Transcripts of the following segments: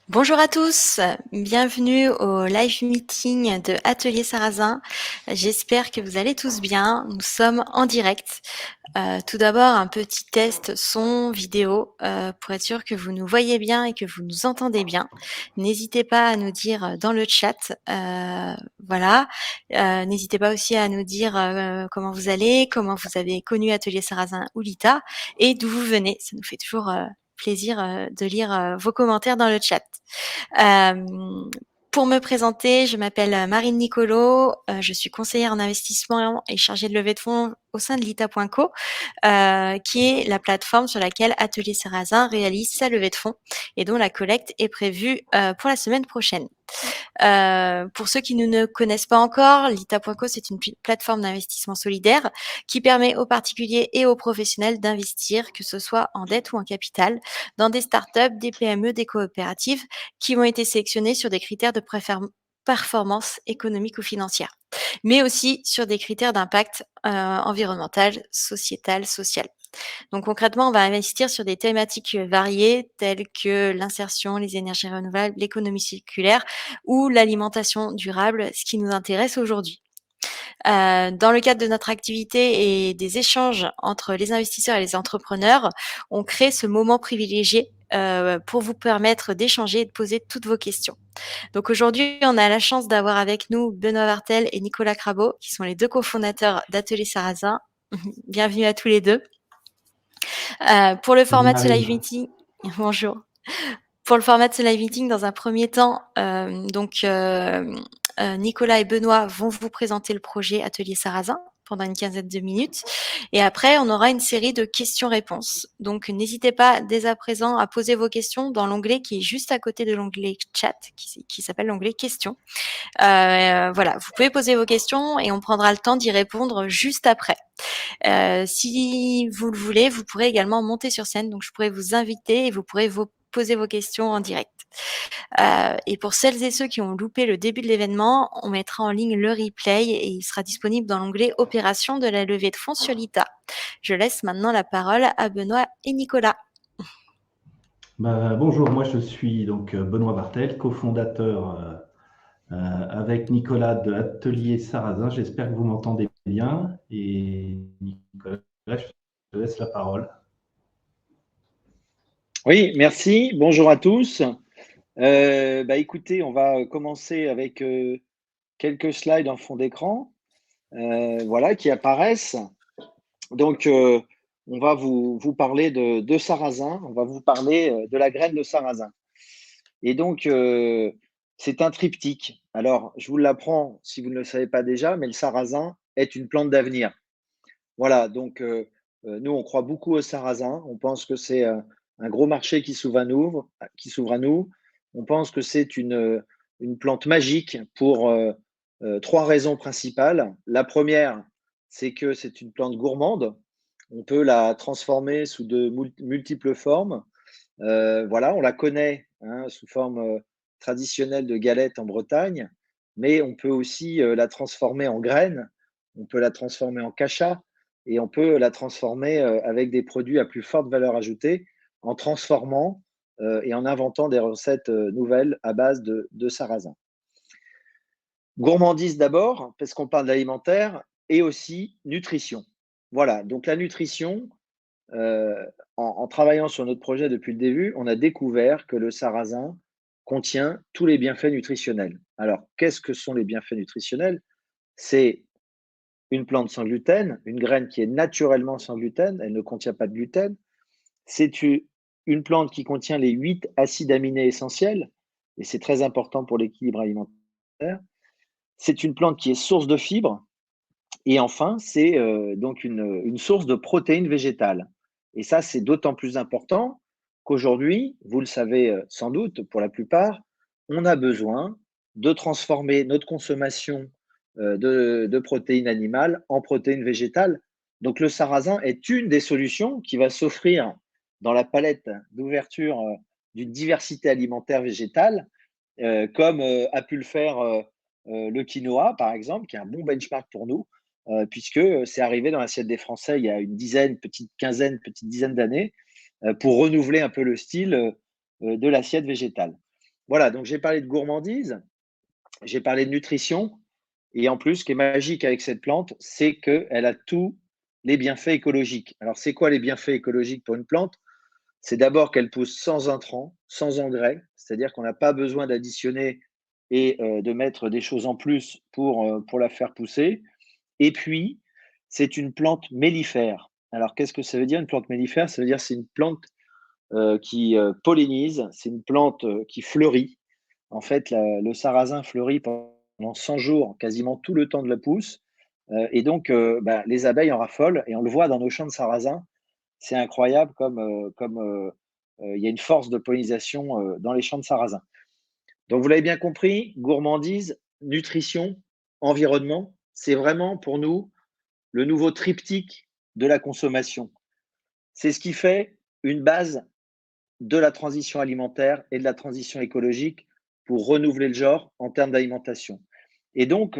Bonjour à tous, bienvenue au live meeting de Atelier Sarrazin. J'espère que vous allez tous bien. Nous sommes en direct. Tout d'abord, un petit test son, vidéo, pour être sûr que vous nous voyez bien et que vous nous entendez bien. N'hésitez pas à nous dire dans le chat, voilà. N'hésitez pas aussi à nous dire comment vous allez, comment vous avez connu Atelier Sarrazin ou Lita et d'où vous venez. Ça nous fait toujours plaisir de lire vos commentaires dans le chat. Pour me présenter, je m'appelle Marine Nicolo, je suis conseillère en investissement et chargée de levée de fonds au sein de Lita.co, qui est la plateforme sur laquelle Atelier Sarrazin réalise sa levée de fonds et dont la collecte est prévue pour la semaine prochaine. Pour ceux qui ne connaissent pas encore, Lita.co, c'est une plateforme d'investissement solidaire qui permet aux particuliers et aux professionnels d'investir, que ce soit en dette ou en capital, dans des startups, des PME, des coopératives qui ont été sélectionnées sur des critères de performance économique ou financière, mais aussi sur des critères d'impact environnemental, sociétal, social. Donc concrètement, on va investir sur des thématiques variées telles que l'insertion, les énergies renouvelables, l'économie circulaire ou l'alimentation durable, ce qui nous intéresse aujourd'hui. Dans le cadre de notre activité et des échanges entre les investisseurs et les entrepreneurs, on crée ce moment privilégié pour vous permettre d'échanger et de poser toutes vos questions. Donc aujourd'hui, on a la chance d'avoir avec nous Benoît Vartel et Nicolas Crabot, qui sont les deux cofondateurs d'Atelier Sarrazin. Bienvenue à tous les deux. Pour le Salut format de ce live Marine. meeting, bonjour. Pour le format de ce live meeting, dans un premier temps, Nicolas et Benoît vont vous présenter le projet Atelier Sarrazin pendant une quinzaine de minutes. Et après, on aura une série de questions-réponses. Donc, n'hésitez pas dès à présent à poser vos questions dans l'onglet qui est juste à côté de l'onglet chat, qui s'appelle l'onglet questions. Voilà, vous pouvez poser vos questions et on prendra le temps d'y répondre juste après. Si vous le voulez, vous pourrez également monter sur scène. Donc, je pourrais vous inviter et vous pourrez vous poser vos questions en direct. Et pour celles et ceux qui ont loupé le début de l'événement, on mettra en ligne le replay et il sera disponible dans l'onglet Opération de la levée de fonds sur l'ITA. Je laisse maintenant la parole à Benoît et Nicolas. Bonjour, moi je suis donc Benoît Bartel, cofondateur avec Nicolas de Atelier Sarrazin. J'espère que vous m'entendez bien. Et Nicolas, je te laisse la parole. Oui, merci. Bonjour à tous. Écoutez, on va commencer avec quelques slides en fond d'écran, voilà, qui apparaissent. Donc, on va vous parler de sarrasin. On va vous parler de la graine de sarrasin. Et donc, c'est un triptyque. Alors, je vous l'apprends si vous ne le savez pas déjà, mais le sarrasin est une plante d'avenir. Voilà, donc nous, on croit beaucoup au sarrasin. On pense que c'est un gros marché qui s'ouvre à nous. On pense que c'est une plante magique pour trois raisons principales. La première, c'est que c'est une plante gourmande. On peut la transformer sous de multiples formes. Voilà, on la connaît hein, sous forme traditionnelle de galette en Bretagne, mais on peut aussi la transformer en graines, on peut la transformer en cacha et on peut la transformer avec des produits à plus forte valeur ajoutée en transformant et en inventant des recettes nouvelles à base de sarrasin. Gourmandise d'abord, parce qu'on parle d'alimentaire, et aussi nutrition. Voilà, donc la nutrition, en travaillant sur notre projet depuis le début, on a découvert que le sarrasin contient tous les bienfaits nutritionnels. Alors, qu'est-ce que sont les bienfaits nutritionnels? C'est une plante sans gluten, une graine qui est naturellement sans gluten, elle ne contient pas de gluten. C'est une plante qui contient les 8 acides aminés essentiels, et c'est très important pour l'équilibre alimentaire. C'est une plante qui est source de fibres, et enfin, c'est donc une source de protéines végétales. Et ça, c'est d'autant plus important qu'aujourd'hui, vous le savez sans doute pour la plupart, on a besoin de transformer notre consommation de protéines animales en protéines végétales. Donc le sarrasin est une des solutions qui va s'offrir dans la palette d'ouverture d'une diversité alimentaire végétale, comme a pu le faire le quinoa, par exemple, qui est un bon benchmark pour nous, puisque c'est arrivé dans l'assiette des Français il y a une dizaine, petite quinzaine, petite dizaine d'années, pour renouveler un peu le style de l'assiette végétale. Voilà, donc j'ai parlé de gourmandise, j'ai parlé de nutrition. Et en plus, ce qui est magique avec cette plante, c'est qu'elle a tous les bienfaits écologiques. Alors, c'est quoi les bienfaits écologiques pour une plante? C'est d'abord qu'elle pousse sans intrants, sans engrais, c'est-à-dire qu'on n'a pas besoin d'additionner et de mettre des choses en plus pour la faire pousser. Et puis, c'est une plante mellifère. Alors, qu'est-ce que ça veut dire une plante mellifère? Ça veut dire que c'est une plante qui pollinise, c'est une plante qui fleurit. En fait, le sarrasin fleurit pendant 100 jours, quasiment tout le temps de la pousse. Et donc, les abeilles en raffolent et on le voit dans nos champs de sarrasin. C'est incroyable comme il y a une force de pollinisation dans les champs de sarrasin. Donc, vous l'avez bien compris, gourmandise, nutrition, environnement, c'est vraiment pour nous le nouveau triptyque de la consommation. C'est ce qui fait une base de la transition alimentaire et de la transition écologique pour renouveler le genre en termes d'alimentation. Et donc,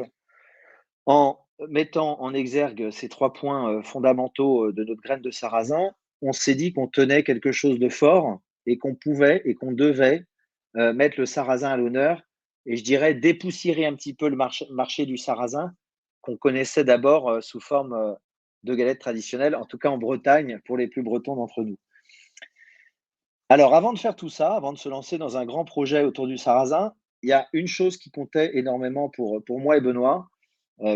en mettant en exergue ces 3 points fondamentaux de notre graine de sarrasin, on s'est dit qu'on tenait quelque chose de fort et qu'on pouvait et qu'on devait mettre le sarrasin à l'honneur et je dirais dépoussiérer un petit peu le marché du sarrasin qu'on connaissait d'abord sous forme de galettes traditionnelles, en tout cas en Bretagne pour les plus bretons d'entre nous. Alors, avant de faire tout ça, avant de se lancer dans un grand projet autour du sarrasin, il y a une chose qui comptait énormément pour moi et Benoît,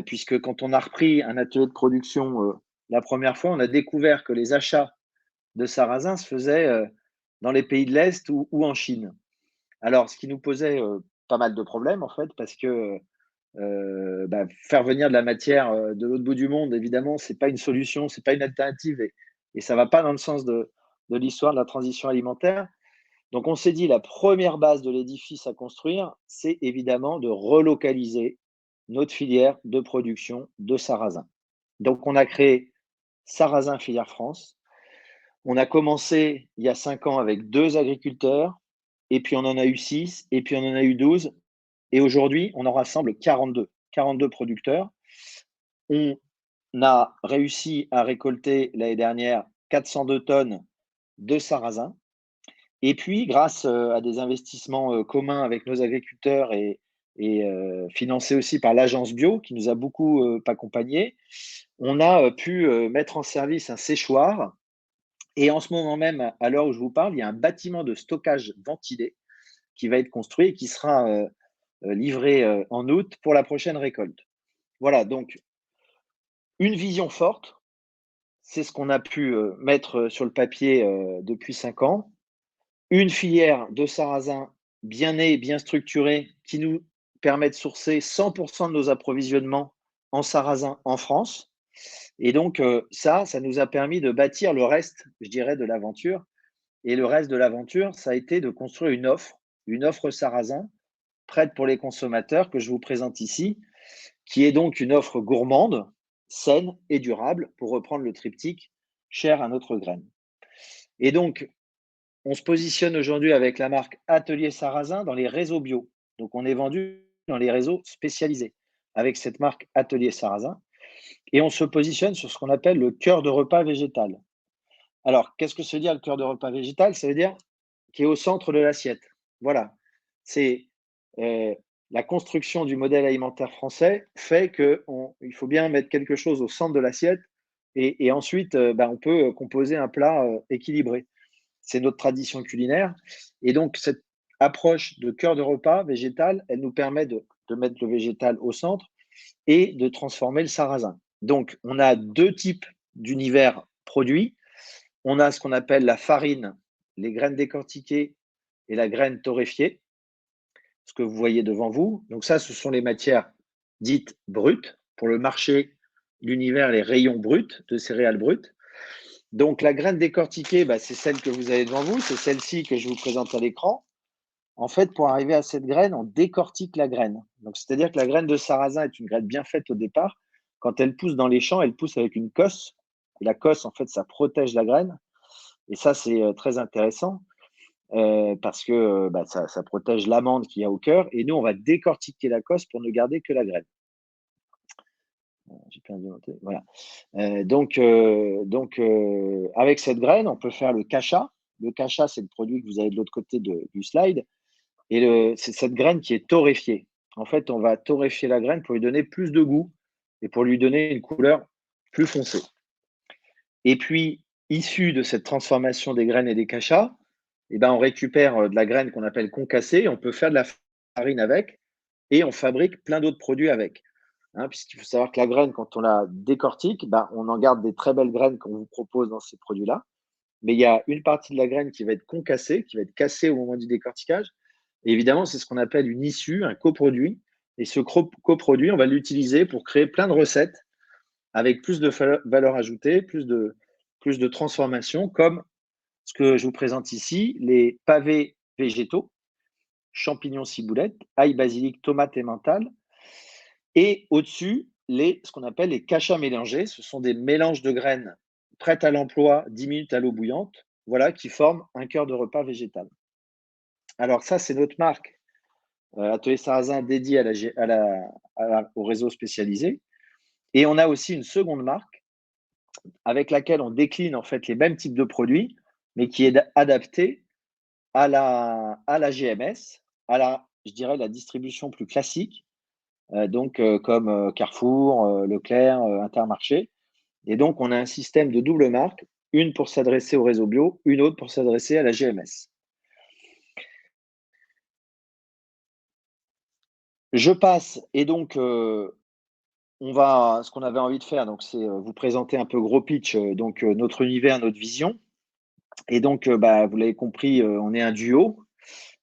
puisque quand on a repris un atelier de production la première fois, on a découvert que les achats de sarrasin se faisaient dans les pays de l'Est ou en Chine. Alors, ce qui nous posait pas mal de problèmes, en fait, parce que faire venir de la matière de l'autre bout du monde, évidemment, c'est pas une solution, c'est pas une alternative et ça va pas dans le sens de l'histoire de la transition alimentaire. Donc, on s'est dit, la première base de l'édifice à construire, c'est évidemment de relocaliser notre filière de production de sarrasin. Donc, on a créé Sarrasin Filière France. On a commencé il y a 5 ans avec 2 agriculteurs, et puis on en a eu 6, et puis on en a eu 12, et aujourd'hui, on en rassemble 42 producteurs. On a réussi à récolter l'année dernière 402 tonnes de sarrasin. Et puis, grâce à des investissements communs avec nos agriculteurs et financés aussi par l'agence bio qui nous a beaucoup accompagnés, on a pu mettre en service un séchoir. Et en ce moment même, à l'heure où je vous parle, il y a un bâtiment de stockage ventilé qui va être construit et qui sera livré en août pour la prochaine récolte. Voilà, donc une vision forte, c'est ce qu'on a pu mettre sur le papier depuis 5 ans. Une filière de sarrasin bien née, bien structurée, qui nous permet de sourcer 100% de nos approvisionnements en sarrasin en France. Et donc, ça nous a permis de bâtir le reste, je dirais, de l'aventure. Et le reste de l'aventure, ça a été de construire une offre sarrasin, prête pour les consommateurs, que je vous présente ici, qui est donc une offre gourmande, saine et durable, pour reprendre le triptyque cher à notre graine. Et donc, on se positionne aujourd'hui avec la marque Atelier Sarrasin dans les réseaux bio. Donc, on est vendu dans les réseaux spécialisés avec cette marque Atelier Sarrasin. Et on se positionne sur ce qu'on appelle le cœur de repas végétal. Alors, qu'est-ce que ça veut dire le cœur de repas végétal? Ça veut dire qui est au centre de l'assiette. Voilà. C'est la construction du modèle alimentaire français fait qu'il faut bien mettre quelque chose au centre de l'assiette et ensuite, on peut composer un plat équilibré. C'est notre tradition culinaire. Et donc, cette approche de cœur de repas végétal, elle nous permet de mettre le végétal au centre et de transformer le sarrasin. Donc, on a 2 types d'univers produits. On a ce qu'on appelle la farine, les graines décortiquées et la graine torréfiée, ce que vous voyez devant vous. Donc ça, ce sont les matières dites brutes pour le marché, l'univers, les rayons bruts de céréales brutes. Donc la graine décortiquée, c'est celle que vous avez devant vous, c'est celle-ci que je vous présente à l'écran. En fait, pour arriver à cette graine, on décortique la graine. Donc c'est-à-dire que la graine de sarrasin est une graine bien faite au départ. Quand elle pousse dans les champs, elle pousse avec une cosse. Et la cosse, en fait, ça protège la graine. Et ça, c'est très intéressant parce que ça protège l'amande qu'il y a au cœur. Et nous, on va décortiquer la cosse pour ne garder que la graine. J'ai perdu mon thé. Voilà. Avec cette graine, on peut faire le cacha. Le cacha, c'est le produit que vous avez de l'autre côté du slide. Et c'est cette graine qui est torréfiée. En fait, on va torréfier la graine pour lui donner plus de goût et pour lui donner une couleur plus foncée. Et puis, issu de cette transformation des graines et des cachas, on récupère de la graine qu'on appelle concassée, on peut faire de la farine avec et on fabrique plein d'autres produits avec. Puisqu'il faut savoir que la graine, quand on la décortique, on en garde des très belles graines qu'on vous propose dans ces produits-là. Mais il y a une partie de la graine qui va être concassée, qui va être cassée au moment du décortiquage. Et évidemment, c'est ce qu'on appelle une issue, un coproduit. Et ce coproduit, on va l'utiliser pour créer plein de recettes avec plus de valeur ajoutée, plus de transformation, comme ce que je vous présente ici, les pavés végétaux, champignons ciboulette, ail, basilic, tomate et mental. Et au-dessus, ce qu'on appelle les cachas mélangés. Ce sont des mélanges de graines prêtes à l'emploi 10 minutes à l'eau bouillante, voilà, qui forment un cœur de repas végétal. Alors ça, c'est notre marque, Atelier Sarrazin, dédié au réseau spécialisé. Et on a aussi une seconde marque avec laquelle on décline en fait les mêmes types de produits, mais qui est adaptée à la GMS, je dirais, la distribution plus classique, comme Carrefour, Leclerc, Intermarché. Et donc, on a un système de double marque, une pour s'adresser au réseau bio, une autre pour s'adresser à la GMS. Je passe, et donc, ce qu'on avait envie de faire, donc, c'est vous présenter un peu gros pitch, notre univers, notre vision. Et donc, vous l'avez compris, on est un duo.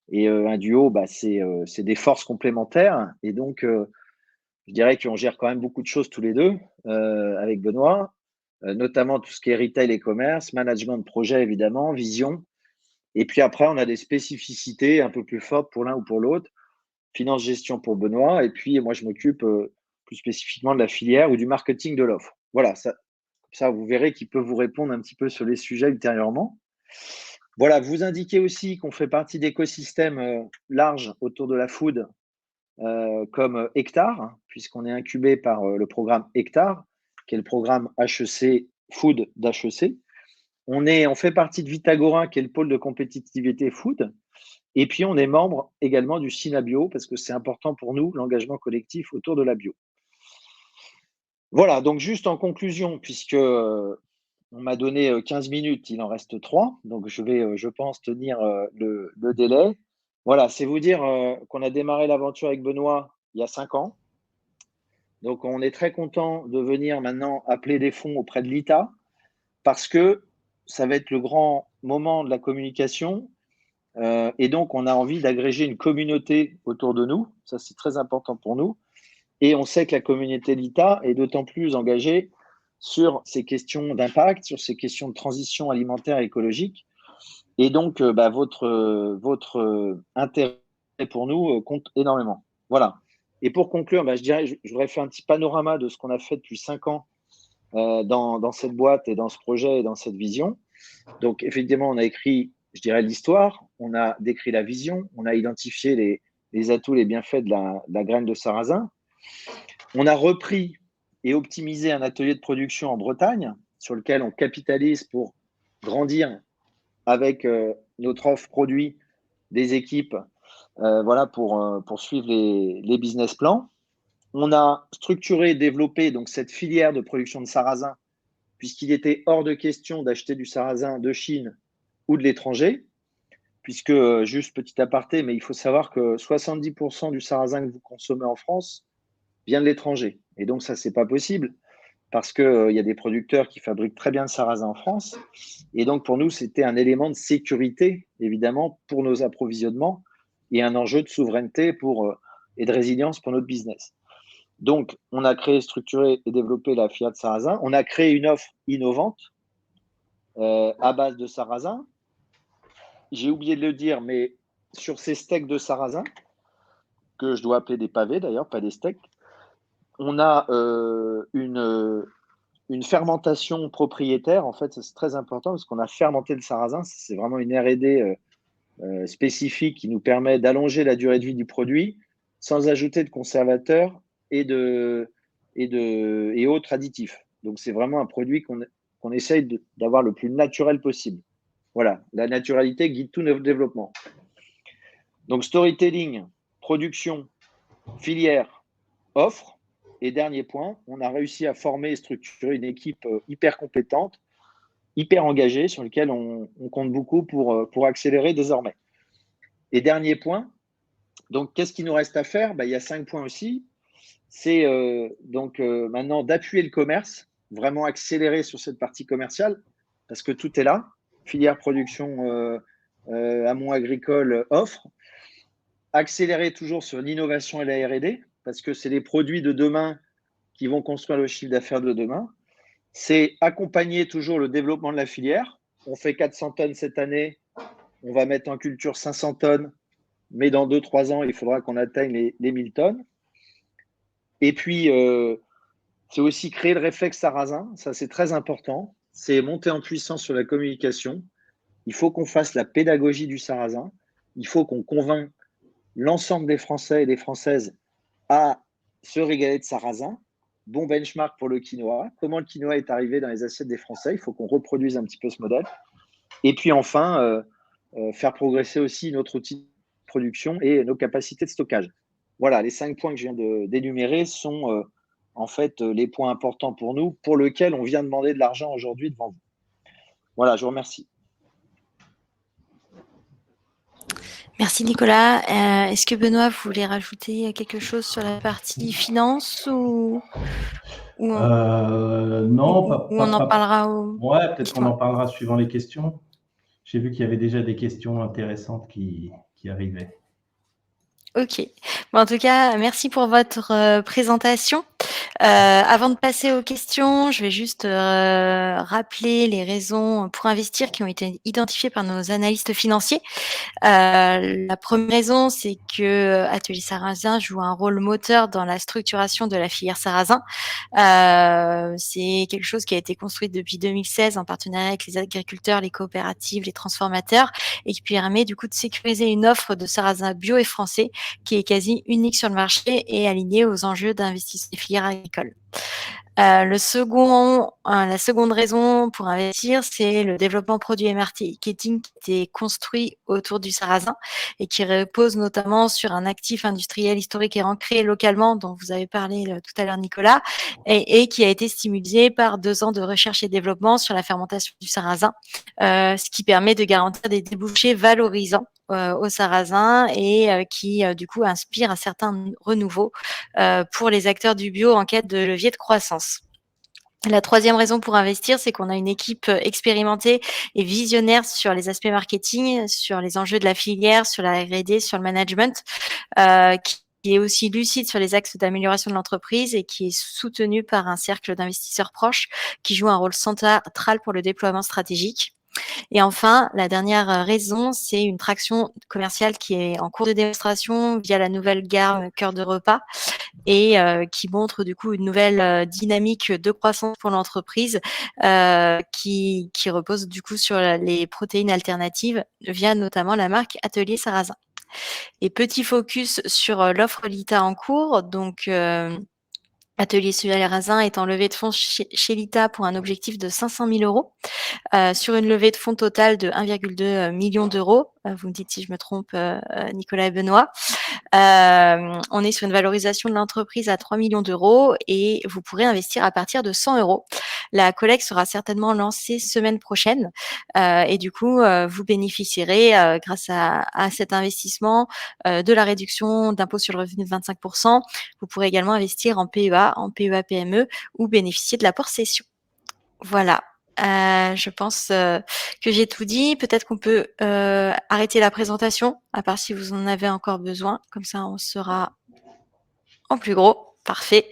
Et un duo, c'est des forces complémentaires. Et donc, je dirais qu'on gère quand même beaucoup de choses tous les deux avec Benoît, notamment tout ce qui est retail et commerce, management de projet évidemment, vision. Et puis après, on a des spécificités un peu plus fortes pour l'un ou pour l'autre. Finance gestion pour Benoît. Et puis moi, je m'occupe plus spécifiquement de la filière ou du marketing de l'offre. Voilà, ça, vous verrez qu'il peut vous répondre un petit peu sur les sujets ultérieurement. Voilà, vous indiquez aussi qu'on fait partie d'écosystèmes larges autour de la food, comme Hectare, puisqu'on est incubé par le programme Hectare, qui est le programme HEC Food d'HEC. On fait partie de Vitagora, qui est le pôle de compétitivité food. Et puis, on est membre également du Synabio, parce que c'est important pour nous, l'engagement collectif autour de la bio. Voilà, donc juste en conclusion, puisque on m'a donné 15 minutes, il en reste 3, donc je vais, je pense, tenir le délai. Voilà, c'est vous dire qu'on a démarré l'aventure avec Benoît il y a 5 ans. Donc, on est très content de venir maintenant appeler des fonds auprès de l'ITA, parce que ça va être le grand moment de la communication. Et donc, on a envie d'agréger une communauté autour de nous. Ça, c'est très important pour nous. Et on sait que la communauté l'ITA est d'autant plus engagée sur ces questions d'impact, sur ces questions de transition alimentaire et écologique. Et donc, votre intérêt pour nous compte énormément. Voilà. Et pour conclure, je voudrais faire un petit panorama de ce qu'on a fait depuis 5 ans dans cette boîte et dans ce projet et dans cette vision. Donc, effectivement, on a écrit, je dirais, l'histoire, on a décrit la vision, on a identifié les atouts, les bienfaits de la graine de sarrasin. On a repris et optimisé un atelier de production en Bretagne sur lequel on capitalise pour grandir avec notre offre produit des équipes pour suivre les business plans. On a structuré et développé donc cette filière de production de sarrasin, puisqu'il était hors de question d'acheter du sarrasin de Chine ou de l'étranger, puisque, juste petit aparté, mais il faut savoir que 70% du sarrasin que vous consommez en France vient de l'étranger. Et donc, ça, c'est pas possible, parce qu'il y a des producteurs qui fabriquent très bien le sarrasin en France. Et donc, pour nous, c'était un élément de sécurité, évidemment, pour nos approvisionnements et un enjeu de souveraineté et de résilience pour notre business. Donc, on a créé, structuré et développé la filière de sarrasin. On a créé une offre innovante à base de sarrasin. J'ai oublié de le dire, mais sur ces steaks de sarrasin, que je dois appeler des pavés d'ailleurs, pas des steaks, on a une fermentation propriétaire. En fait, c'est très important parce qu'on a fermenté le sarrasin. C'est vraiment une R&D spécifique qui nous permet d'allonger la durée de vie du produit sans ajouter de conservateurs et autres additifs. Donc, c'est vraiment un produit qu'on essaye d'avoir le plus naturel possible. Voilà, la naturalité guide tout notre développement. Donc, storytelling, production, filière, offre. Et dernier point, on a réussi à former et structurer une équipe hyper compétente, hyper engagée, sur laquelle on compte beaucoup pour accélérer désormais. Et dernier point, donc qu'est-ce qu'il nous reste à faire? Il y a 5 points aussi. C'est maintenant d'appuyer le commerce, vraiment accélérer sur cette partie commerciale, parce que tout est là. Filière production, amont agricole, offre. Accélérer toujours sur l'innovation et la R&D, parce que c'est les produits de demain qui vont construire le chiffre d'affaires de demain. C'est accompagner toujours le développement de la filière. On fait 400 tonnes cette année, on va mettre en culture 500 tonnes, mais dans 2-3 ans, il faudra qu'on atteigne les 1000 tonnes. Et puis, c'est aussi créer le réflexe sarrasin, ça c'est très important. C'est monter en puissance sur la communication. Il faut qu'on fasse la pédagogie du sarrasin. Il faut qu'on convainque l'ensemble des Français et des Françaises à se régaler de sarrasin. Bon benchmark pour le quinoa. Comment le quinoa est arrivé dans les assiettes des Français? Il faut qu'on reproduise un petit peu ce modèle. Et puis enfin, faire progresser aussi notre outil de production et nos capacités de stockage. Voilà, les 5 points que je viens d'énumérer sont en fait les points importants pour nous, pour lesquels on vient demander de l'argent aujourd'hui devant vous. Voilà, je vous remercie. Merci Nicolas. Est-ce que Benoît voulait rajouter quelque chose sur la partie finance ou Non, on en parlera Ouais, peut-être qu'on en parlera suivant les questions. J'ai vu qu'il y avait déjà des questions intéressantes qui arrivaient. Ok. Bon, en tout cas, merci pour votre présentation. Avant de passer aux questions, je vais juste rappeler les raisons pour investir qui ont été identifiées par nos analystes financiers. La première raison, c'est que Atelier Sarrasin joue un rôle moteur dans la structuration de la filière sarrasin. C'est quelque chose qui a été construit depuis 2016 en partenariat avec les agriculteurs, les coopératives, les transformateurs et qui permet du coup de sécuriser une offre de sarrasin bio et français qui est quasi unique sur le marché et alignée aux enjeux d'investissement des filières agricoles. La seconde raison pour investir, c'est le développement produit et marketing qui est construit autour du sarrasin et qui repose notamment sur un actif industriel historique et ancré localement, dont vous avez parlé tout à l'heure, Nicolas, et qui a été stimulé par 2 ans de recherche et développement sur la fermentation du sarrasin, ce qui permet de garantir des débouchés valorisants au sarrasin et qui du coup inspire un certain renouveau pour les acteurs du bio en quête de levier de croissance. La troisième raison pour investir, c'est qu'on a une équipe expérimentée et visionnaire sur les aspects marketing, sur les enjeux de la filière, sur la R&D, sur le management, qui est aussi lucide sur les axes d'amélioration de l'entreprise et qui est soutenu par un cercle d'investisseurs proches qui joue un rôle central pour le déploiement stratégique. Et enfin, la dernière raison, c'est une traction commerciale qui est en cours de démonstration via la nouvelle gamme Cœur de Repas et qui montre du coup une nouvelle dynamique de croissance pour l'entreprise qui repose du coup sur les protéines alternatives via notamment la marque Atelier Sarrasin. Et petit focus sur l'offre Lita en cours, donc Atelier Sarrasin est en levée de fonds chez Lita pour un objectif de 500 000 €, sur une levée de fonds totale de 1,2 million d'euros. Vous me dites si je me trompe, Nicolas et Benoît. On est sur une valorisation de l'entreprise à 3 millions d'euros et vous pourrez investir à partir de 100 €. La collecte sera certainement lancée semaine prochaine et du coup, vous bénéficierez, grâce à cet investissement, de la réduction d'impôt sur le revenu de 25%. Vous pourrez également investir en PEA, en PEA-PME ou bénéficier de l'apport cession. Voilà. Je pense que j'ai tout dit. Peut-être qu'on peut arrêter la présentation, à part si vous en avez encore besoin. Comme ça, on sera en plus gros. Parfait.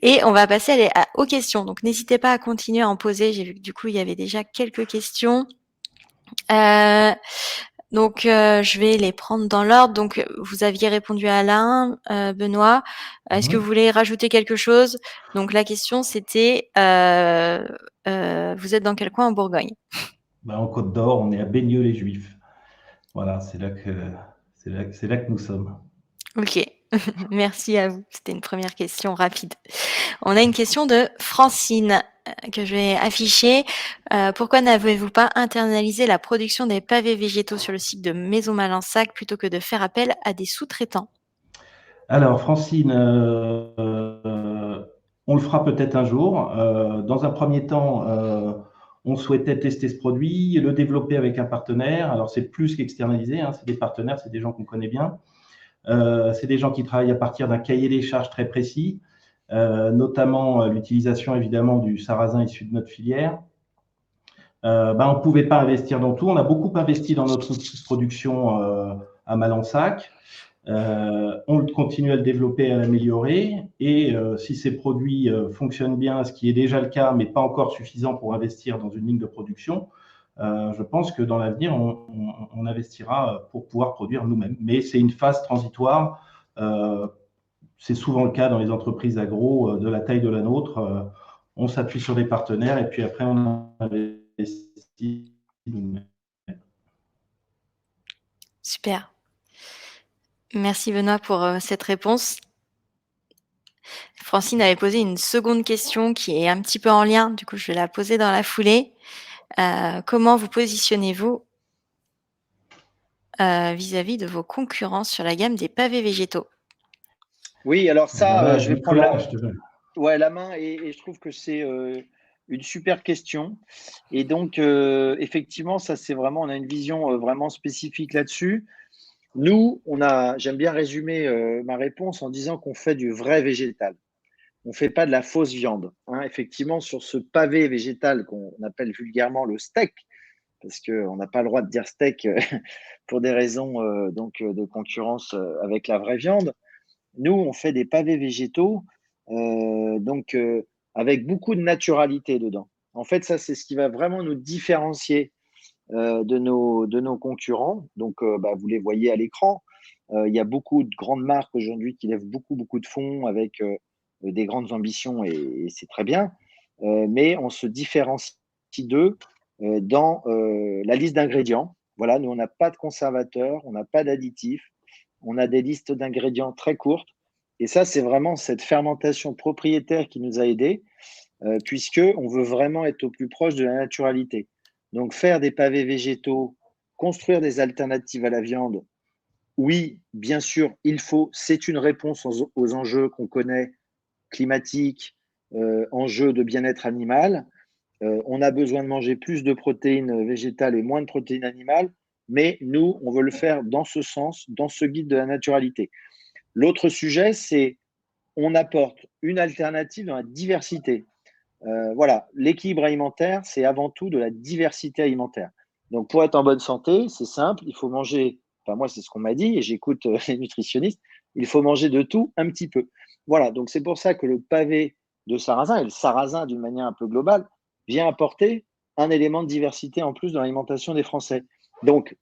Et on va passer aux questions. Donc, n'hésitez pas à continuer à en poser. J'ai vu que du coup, il y avait déjà quelques questions. Donc, je vais les prendre dans l'ordre. Donc, vous aviez répondu à Alain, Benoît. Est-ce que vous voulez rajouter quelque chose? Donc, la question, c'était, vous êtes dans quel coin en Bourgogne? En Côte d'Or, on est à Baigneux-les-Juifs. Voilà, c'est là que nous sommes. Ok, Merci à vous. C'était une première question rapide. On a une question de Francine que je vais afficher. Pourquoi n'avez-vous pas internalisé la production des pavés végétaux sur le site de Maison Malensac plutôt que de faire appel à des sous-traitants? Alors, Francine, on le fera peut-être un jour. Dans un premier temps, on souhaitait tester ce produit, le développer avec un partenaire. Alors, c'est plus qu'externalisé, hein, c'est des partenaires, c'est des gens qu'on connaît bien. C'est des gens qui travaillent à partir d'un cahier des charges très précis, notamment l'utilisation évidemment du sarrasin issu de notre filière. On ne pouvait pas investir dans tout. On a beaucoup investi dans notre outil de production à Malensac. On continue à le développer et à l'améliorer. Et si ces produits fonctionnent bien, ce qui est déjà le cas, mais pas encore suffisant pour investir dans une ligne de production, je pense que dans l'avenir, on investira pour pouvoir produire nous-mêmes. Mais c'est une phase transitoire. C'est souvent le cas dans les entreprises agro de la taille de la nôtre. On s'appuie sur des partenaires et puis après, on investit nous-mêmes. Super. Merci Benoît pour cette réponse. Francine avait posé une seconde question qui est un petit peu en lien, du coup je vais la poser dans la foulée. Comment vous positionnez-vous vis-à-vis de vos concurrents sur la gamme des pavés végétaux? Oui, alors ça, Voilà, je vais prendre Nicolas, je te donne. la main et je trouve que c'est une super question. Et donc, effectivement, ça, c'est vraiment, on a une vision vraiment spécifique là-dessus. Nous, j'aime bien résumer ma réponse en disant qu'on fait du vrai végétal. On ne fait pas de la fausse viande, hein. Effectivement, sur ce pavé végétal qu'on appelle vulgairement le steak, parce qu'on n'a pas le droit de dire steak pour des raisons de concurrence avec la vraie viande. Nous, on fait des pavés végétaux, avec beaucoup de naturalité dedans. En fait, ça, c'est ce qui va vraiment nous différencier de nos concurrents. Donc, vous les voyez à l'écran. Il y a beaucoup de grandes marques aujourd'hui qui lèvent beaucoup, beaucoup de fonds avec des grandes ambitions et c'est très bien. Mais on se différencie d'eux dans la liste d'ingrédients. Voilà, nous, on n'a pas de conservateurs, on n'a pas d'additifs, on a des listes d'ingrédients très courtes. Et ça, c'est vraiment cette fermentation propriétaire qui nous a aidés, puisqu'on veut vraiment être au plus proche de la naturalité. Donc, faire des pavés végétaux, construire des alternatives à la viande, oui, bien sûr, il faut. C'est une réponse aux enjeux qu'on connaît, climatiques, enjeux de bien-être animal. On a besoin de manger plus de protéines végétales et moins de protéines animales, mais nous, on veut le faire dans ce sens, dans ce guide de la naturalité. L'autre sujet, c'est on apporte une alternative dans la diversité. Voilà, l'équilibre alimentaire, c'est avant tout de la diversité alimentaire. Donc, pour être en bonne santé, c'est simple, il faut manger, enfin moi, c'est ce qu'on m'a dit, et j'écoute les nutritionnistes, il faut manger de tout un petit peu. Voilà, donc c'est pour ça que le pavé de sarrasin, et le sarrasin d'une manière un peu globale, vient apporter un élément de diversité en plus dans l'alimentation des Français. Donc,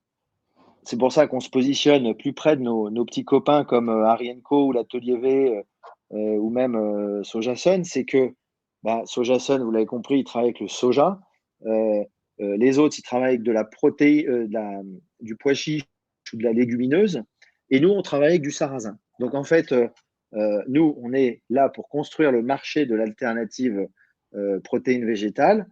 c'est pour ça qu'on se positionne plus près de nos petits copains comme Harry & Co ou l'Atelier V ou même Sojasun, c'est que Sojasun, vous l'avez compris, il travaille avec le soja. Les autres, ils travaillent avec de la protéine, du pois chiche ou de la légumineuse. Et nous, on travaille avec du sarrasin. Donc, en fait, nous, on est là pour construire le marché de l'alternative protéine végétale.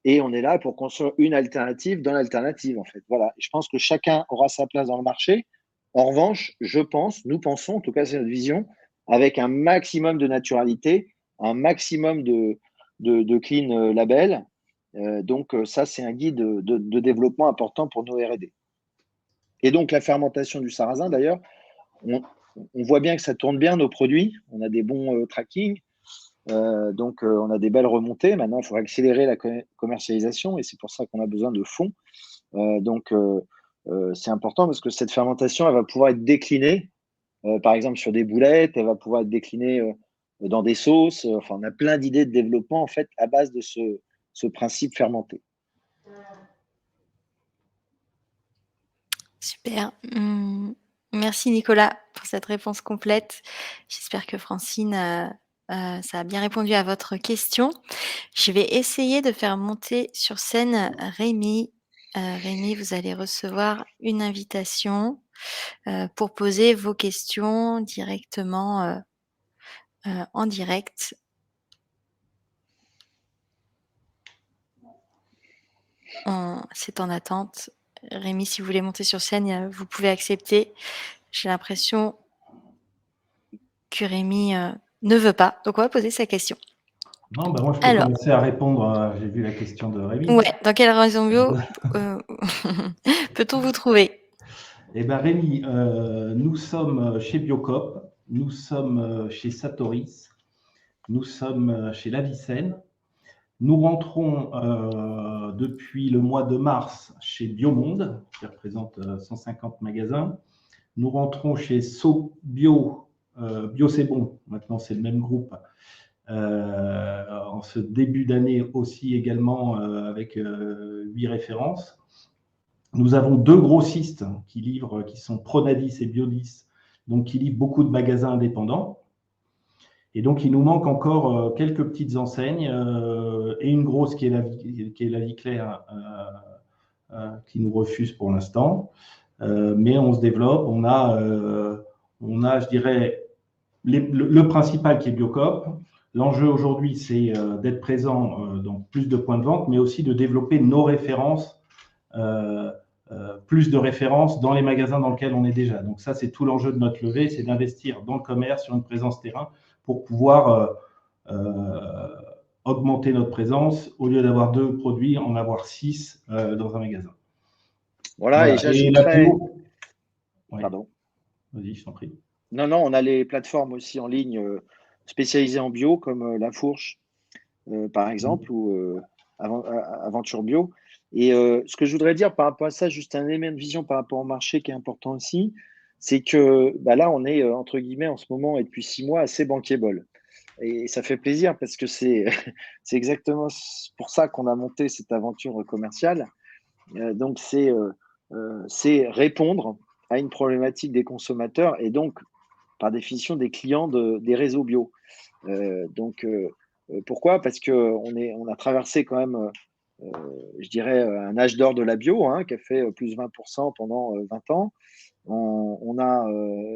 Et on est là pour construire une alternative dans l'alternative, en fait. Voilà. Je pense que chacun aura sa place dans le marché. En revanche, je pense, nous pensons, en tout cas, c'est notre vision, avec un maximum de naturalité, un maximum de clean label. Donc, ça, c'est un guide de développement important pour nos R&D. Et donc, la fermentation du sarrasin, d'ailleurs, on voit bien que ça tourne bien, nos produits. On a des bons tracking. Donc, on a des belles remontées. Maintenant, il faut accélérer la commercialisation et c'est pour ça qu'on a besoin de fonds. C'est important parce que cette fermentation, elle va pouvoir être déclinée, par exemple, sur des boulettes, elle va pouvoir être déclinée dans des sauces. Enfin, on a plein d'idées de développement, en fait, à base de ce principe fermenté. Super. Merci Nicolas pour cette réponse complète. J'espère que Francine, ça a bien répondu à votre question. Je vais essayer de faire monter sur scène Rémi. Rémi, vous allez recevoir une invitation. pour poser vos questions directement en direct. C'est en attente. Rémi, si vous voulez monter sur scène, vous pouvez accepter. J'ai l'impression que Rémi ne veut pas. Donc, on va poser sa question. Non, moi, je peux Alors, commencer à répondre. J'ai vu la question de Rémi. ouais, dans quelle raison bio peut-on vous trouver? Eh bien, Rémi, nous sommes chez Biocop, nous sommes chez Satoris, nous sommes chez Lavicenne. Nous rentrons depuis le mois de mars chez Biomonde, qui représente 150 magasins. Nous rentrons chez SoBio, Bio c'est bon, maintenant c'est le même groupe, en ce début d'année aussi également avec 8 références. Nous avons 2 grossistes qui livrent, qui sont Pronadis et Biodis, donc qui livrent beaucoup de magasins indépendants. Et donc, il nous manque encore quelques petites enseignes et une grosse qui est la Vie Claire qui nous refuse pour l'instant. Mais on se développe. On a je dirais, le principal qui est Biocop. L'enjeu aujourd'hui, c'est d'être présent dans plus de points de vente, mais aussi de développer nos références, plus de références dans les magasins dans lesquels on est déjà. Donc ça, c'est tout l'enjeu de notre levée, c'est d'investir dans le commerce, sur une présence terrain, pour pouvoir augmenter notre présence. Au lieu d'avoir 2 produits, en avoir 6 dans un magasin. Voilà, et j'ajouterais… Ouais. Pardon. Vas-y, je t'en prie. Non, on a les plateformes aussi en ligne spécialisées en bio, comme La Fourche, par exemple, ou Aventure Bio. Et ce que je voudrais dire par rapport à ça, juste un élément de vision par rapport au marché qui est important aussi, c'est que là, on est, entre guillemets, en ce moment et depuis 6 mois, assez bankable. Et ça fait plaisir parce que c'est exactement pour ça qu'on a monté cette aventure commerciale. Donc, c'est répondre à une problématique des consommateurs et donc, par définition, des clients des réseaux bio. Pourquoi? Parce qu'on a traversé quand même, je dirais, un âge d'or de la bio, qui a fait plus 20% pendant 20 ans.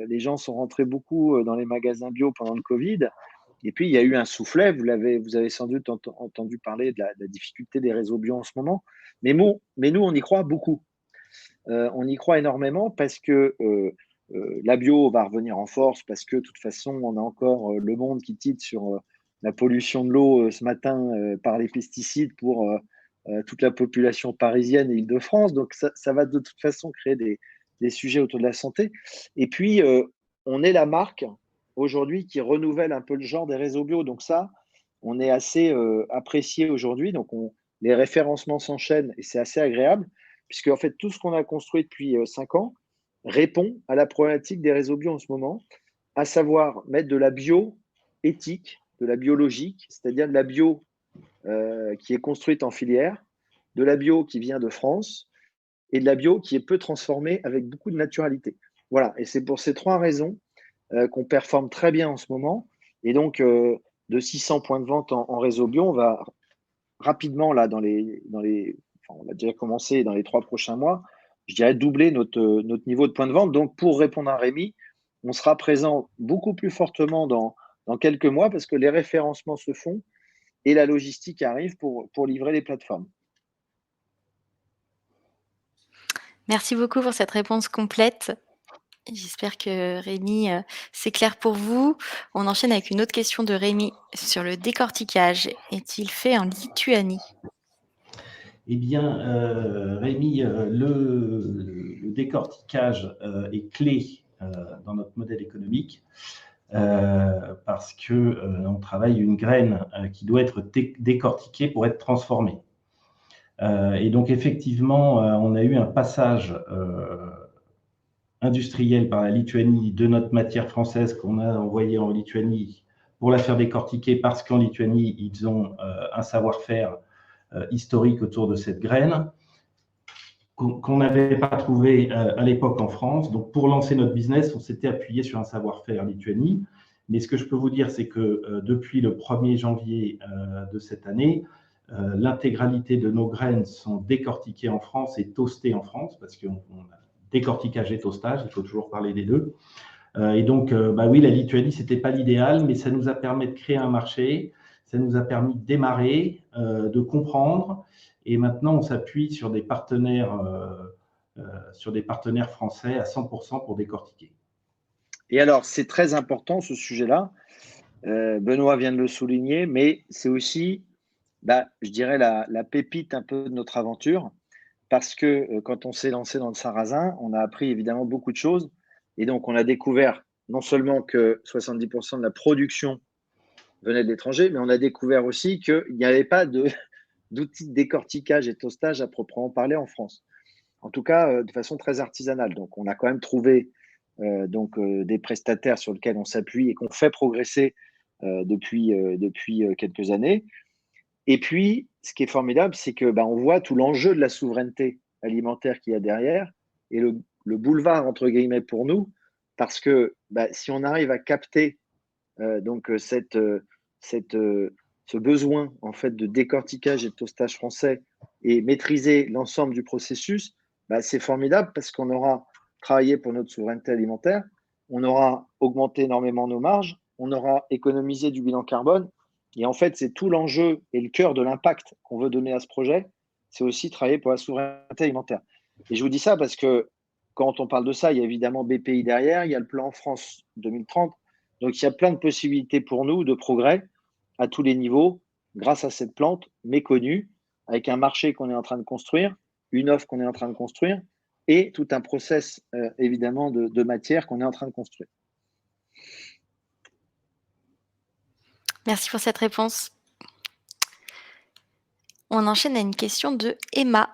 Les gens sont rentrés beaucoup dans les magasins bio pendant le Covid. Et puis, il y a eu un soufflet. Vous avez sans doute entendu parler de la difficulté des réseaux bio en ce moment. Mais nous, on y croit beaucoup. On y croit énormément parce que la bio va revenir en force, parce que de toute façon, on a encore Le Monde qui titre sur la pollution de l'eau ce matin par les pesticides pour toute la population parisienne et Île-de-France. Donc, ça va de toute façon créer des sujets autour de la santé. Et puis, on est la marque aujourd'hui qui renouvelle un peu le genre des réseaux bio. Donc ça, on est assez apprécié aujourd'hui. Donc, les référencements s'enchaînent et c'est assez agréable, puisque en fait, tout ce qu'on a construit depuis 5 ans répond à la problématique des réseaux bio en ce moment, à savoir mettre de la bio éthique, de la biologique, c'est-à-dire de la bio qui est construite en filière, de la bio qui vient de France et de la bio qui est peu transformée avec beaucoup de naturalité. Voilà, et c'est pour ces 3 raisons qu'on performe très bien en ce moment. Et donc, de 600 points de vente en réseau bio, on va rapidement, là, on a déjà commencé dans les 3 prochains mois, je dirais doubler notre niveau de points de vente. Donc, pour répondre à Rémi, on sera présent beaucoup plus fortement dans quelques mois parce que les référencements se font et la logistique arrive pour livrer les plateformes. Merci beaucoup pour cette réponse complète. J'espère que Rémi, c'est clair pour vous. On enchaîne avec une autre question de Rémi sur le décortiquage. Est-il fait en Lituanie? Eh bien, Rémi, le décortiquage est clé dans notre modèle économique parce qu'on travaille une graine qui doit être décortiquée pour être transformée. Et donc, effectivement, on a eu un passage industriel par la Lituanie de notre matière française qu'on a envoyée en Lituanie pour la faire décortiquer parce qu'en Lituanie, ils ont un savoir-faire historique autour de cette graine qu'on n'avait pas trouvé à l'époque en France. Donc, pour lancer notre business, on s'était appuyé sur un savoir-faire Lituanie. Mais ce que je peux vous dire, c'est que depuis le 1er janvier de cette année, l'intégralité de nos graines sont décortiquées en France et toastées en France parce qu'on a décortiquage et toastage, il faut toujours parler des deux. Et donc, oui, la Lituanie, ce n'était pas l'idéal, mais ça nous a permis de créer un marché, ça nous a permis de démarrer, de comprendre, et maintenant on s'appuie sur des partenaires français à 100% pour décortiquer. Et alors, c'est très important ce sujet-là. Benoît vient de le souligner, mais c'est aussi, je dirais, la pépite un peu de notre aventure, parce que quand on s'est lancé dans le sarrasin, on a appris évidemment beaucoup de choses. Et donc, on a découvert non seulement que 70% de la production venait de l'étranger, mais on a découvert aussi qu'il n'y avait pas d'outils de décortiquage et toastage à proprement parler en France. En tout cas, de façon très artisanale. Donc, on a quand même trouvé des prestataires sur lesquels on s'appuie et qu'on fait progresser depuis quelques années. Et puis, ce qui est formidable, c'est que on voit tout l'enjeu de la souveraineté alimentaire qu'il y a derrière et le boulevard, entre guillemets, pour nous, parce que si on arrive à capter ce besoin en fait de décortiquage et de toastage français et maîtriser l'ensemble du processus, c'est formidable parce qu'on aura travaillé pour notre souveraineté alimentaire, on aura augmenté énormément nos marges, on aura économisé du bilan carbone. Et en fait, c'est tout l'enjeu et le cœur de l'impact qu'on veut donner à ce projet, c'est aussi travailler pour la souveraineté alimentaire. Et je vous dis ça parce que quand on parle de ça, il y a évidemment BPI derrière, il y a le plan France 2030. Donc, il y a plein de possibilités pour nous de progrès à tous les niveaux grâce à cette plante méconnue, avec un marché qu'on est en train de construire, une offre qu'on est en train de construire et tout un process évidemment de matière qu'on est en train de construire. Merci pour cette réponse. On enchaîne à une question de Emma.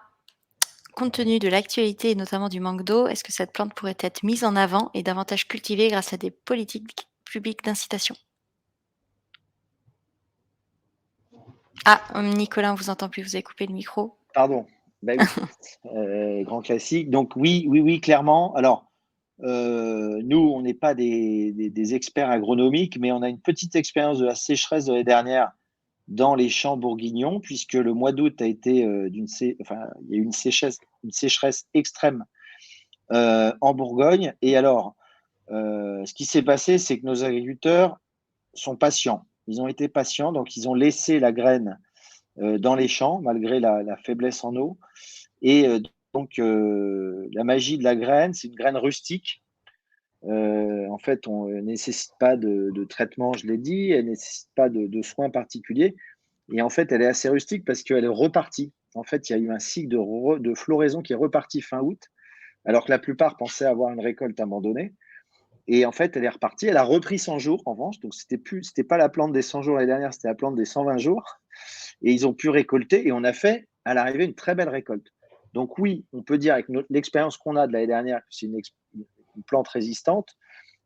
Compte tenu de l'actualité et notamment du manque d'eau, est-ce que cette plante pourrait être mise en avant et davantage cultivée grâce à des politiques publiques d'incitation? Ah, Nicolas, on vous entend plus, vous avez coupé le micro. Pardon. Oui, grand classique. Donc oui, clairement. Alors, nous, on n'est pas des experts agronomiques, mais on a une petite expérience de la sécheresse de l'année dernière dans les champs bourguignons, puisque le mois d'août a été il y a eu une sécheresse extrême en Bourgogne. Et alors, ce qui s'est passé, c'est que nos agriculteurs sont patients. Ils ont été patients, donc ils ont laissé la graine dans les champs, malgré la faiblesse en eau. Et la magie de la graine, c'est une graine rustique. En fait, on ne nécessite pas de traitement, je l'ai dit, elle ne nécessite pas de soins particuliers. Et en fait, elle est assez rustique parce qu'elle est repartie. En fait, il y a eu un cycle de floraison qui est reparti fin août, alors que la plupart pensaient avoir une récolte abandonnée. Et en fait, elle est repartie. Elle a repris 100 jours, en revanche. Donc, c'était pas la plante des 100 jours l'année dernière, c'était la plante des 120 jours. Et ils ont pu récolter. Et on a fait, à l'arrivée, une très belle récolte. Donc, oui, on peut dire, avec l'expérience qu'on a de l'année dernière, que c'est une plante résistante.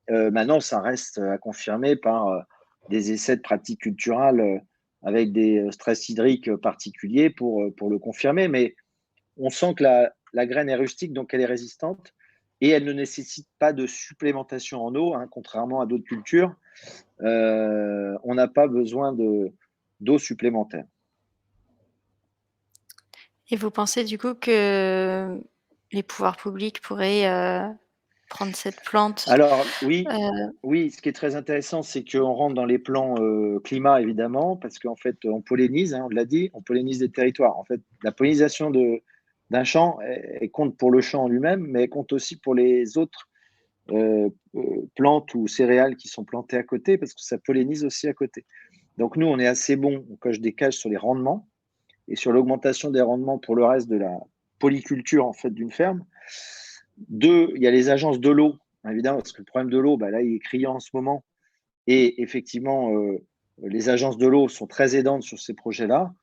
Maintenant, ça reste à confirmer par des essais de pratiques culturales avec des stress hydriques particuliers pour le confirmer. Mais on sent que la graine est rustique, donc elle est résistante et elle ne nécessite pas de supplémentation en eau, contrairement à d'autres cultures. On n'a pas besoin d'eau supplémentaire. Et vous pensez du coup que les pouvoirs publics pourraient prendre cette plante? Alors oui, ce qui est très intéressant, c'est qu'on rentre dans les plans climat, évidemment, parce qu'en fait, on pollinise, on l'a dit, on pollinise des territoires. En fait, la pollinisation d'un champ, elle compte pour le champ en lui-même, mais elle compte aussi pour les autres plantes ou céréales qui sont plantées à côté, parce que ça pollinise aussi à côté. Donc nous, on est assez bon, on coche des cases sur les rendements et sur l'augmentation des rendements pour le reste de la polyculture en fait d'une ferme. Deux, il y a les agences de l'eau, évidemment, parce que le problème de l'eau, là, il est criant en ce moment. Et effectivement, les agences de l'eau sont très aidantes sur ces projets-là.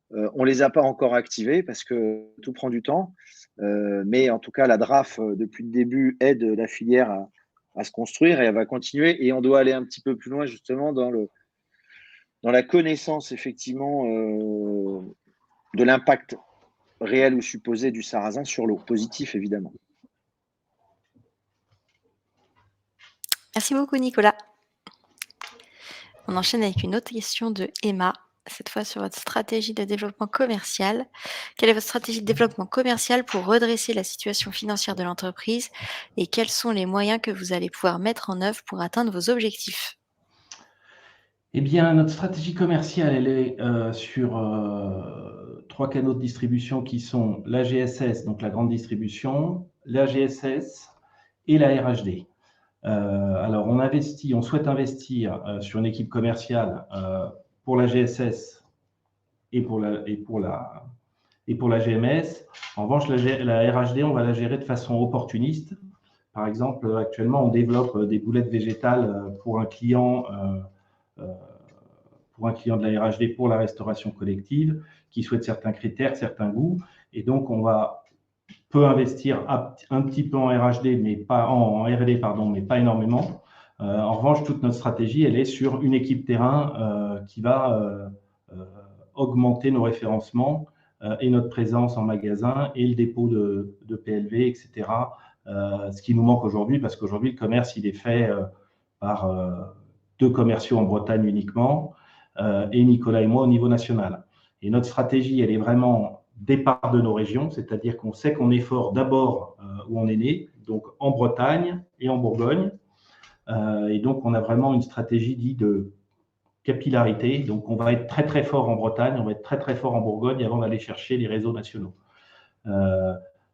On ne les a pas encore activées parce que tout prend du temps. Mais en tout cas, la DRAF, depuis le début, aide la filière à se construire et elle va continuer. Et on doit aller un petit peu plus loin, justement, dans la connaissance, effectivement, de l'impact réel ou supposé du sarrasin sur l'eau. Positif, évidemment. Merci beaucoup, Nicolas. On enchaîne avec une autre question de Emma. cette fois sur votre stratégie de développement commercial. Quelle est votre stratégie de développement commercial pour redresser la situation financière de l'entreprise et quels sont les moyens que vous allez pouvoir mettre en œuvre pour atteindre vos objectifs? Eh bien, notre stratégie commerciale, elle est sur 3 canaux de distribution qui sont la GSS, donc la grande distribution, la GSS et la RHD. Alors, on souhaite investir sur une équipe commerciale pour la GSS et pour la GMS. En revanche, la RHD, on va la gérer de façon opportuniste. Par exemple, actuellement, on développe des boulettes végétales pour un client de la RHD pour la restauration collective qui souhaite certains critères, certains goûts. Et donc, peut investir un petit peu en RHD, mais pas en R&D, pardon, mais pas énormément. En revanche, toute notre stratégie, elle est sur une équipe terrain qui va augmenter nos référencements et notre présence en magasin et le dépôt de PLV, etc. Ce qui nous manque aujourd'hui, parce qu'aujourd'hui, le commerce, il est fait par 2 commerciaux en Bretagne uniquement, et Nicolas et moi au niveau national. Et notre stratégie, elle est vraiment départ de nos régions, c'est-à-dire qu'on sait qu'on est fort d'abord où on est né, donc en Bretagne et en Bourgogne. Et donc, on a vraiment une stratégie dite de capillarité. Donc, on va être très, très fort en Bretagne, on va être très, très fort en Bourgogne avant d'aller chercher les réseaux nationaux.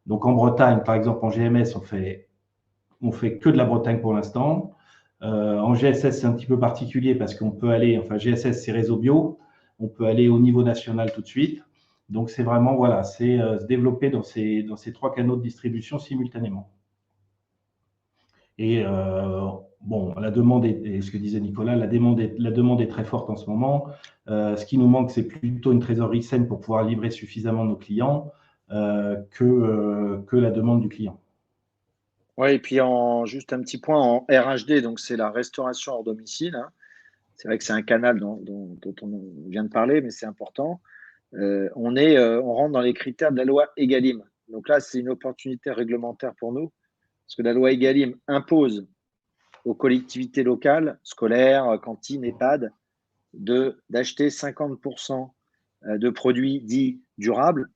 Donc, en Bretagne, par exemple, en GMS, on fait que de la Bretagne pour l'instant. En GSS, c'est un petit peu particulier parce qu'on peut aller, enfin, GSS, c'est réseau bio, on peut aller au niveau national tout de suite. Donc, c'est vraiment, voilà, c'est se développer dans ces 3 canaux de distribution simultanément. Et bon, la demande est, ce que disait Nicolas, la demande est très forte en ce moment. Ce qui nous manque, c'est plutôt une trésorerie saine pour pouvoir livrer suffisamment nos clients que la demande du client. Ouais, et puis juste un petit point en RHD, donc c'est la restauration hors domicile, hein. C'est vrai que c'est un canal dont on vient de parler, mais c'est important. On rentre dans les critères de la loi Egalim. Donc là, c'est une opportunité réglementaire pour nous, parce que la loi Egalim impose aux collectivités locales, scolaires, cantines, EHPAD, d'acheter 50% de produits dits durables.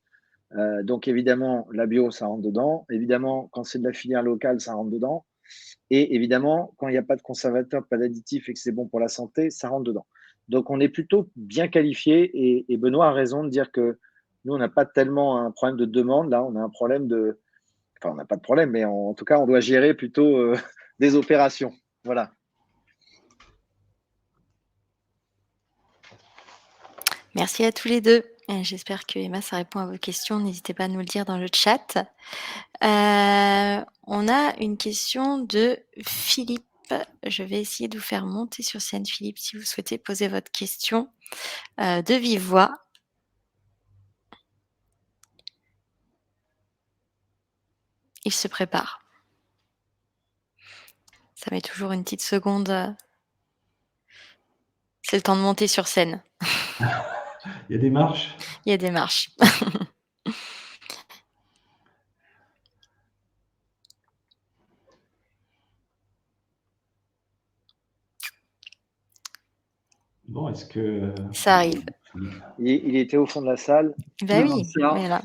Donc évidemment, la bio, ça rentre dedans. Évidemment, quand c'est de la filière locale, ça rentre dedans. Et évidemment, quand il n'y a pas de conservateur, pas d'additifs et que c'est bon pour la santé, ça rentre dedans. Donc on est plutôt bien qualifié et Benoît a raison de dire que nous, on n'a pas tellement un problème de demande. Là, on a un problème de… Enfin, on n'a pas de problème, mais en tout cas, on doit gérer plutôt des opérations. Voilà. Merci à tous les deux. J'espère que Emma, ça répond à vos questions. N'hésitez pas à nous le dire dans le chat. On a une question de Philippe. Je vais essayer de vous faire monter sur scène, Philippe, si vous souhaitez poser votre question de vive voix. Il se prépare. Ça met toujours une petite seconde. C'est le temps de monter sur scène. Il y a des marches? Il y a des marches. Bon, est-ce que… Ça arrive. Il était au fond de la salle. Ben oui, voilà.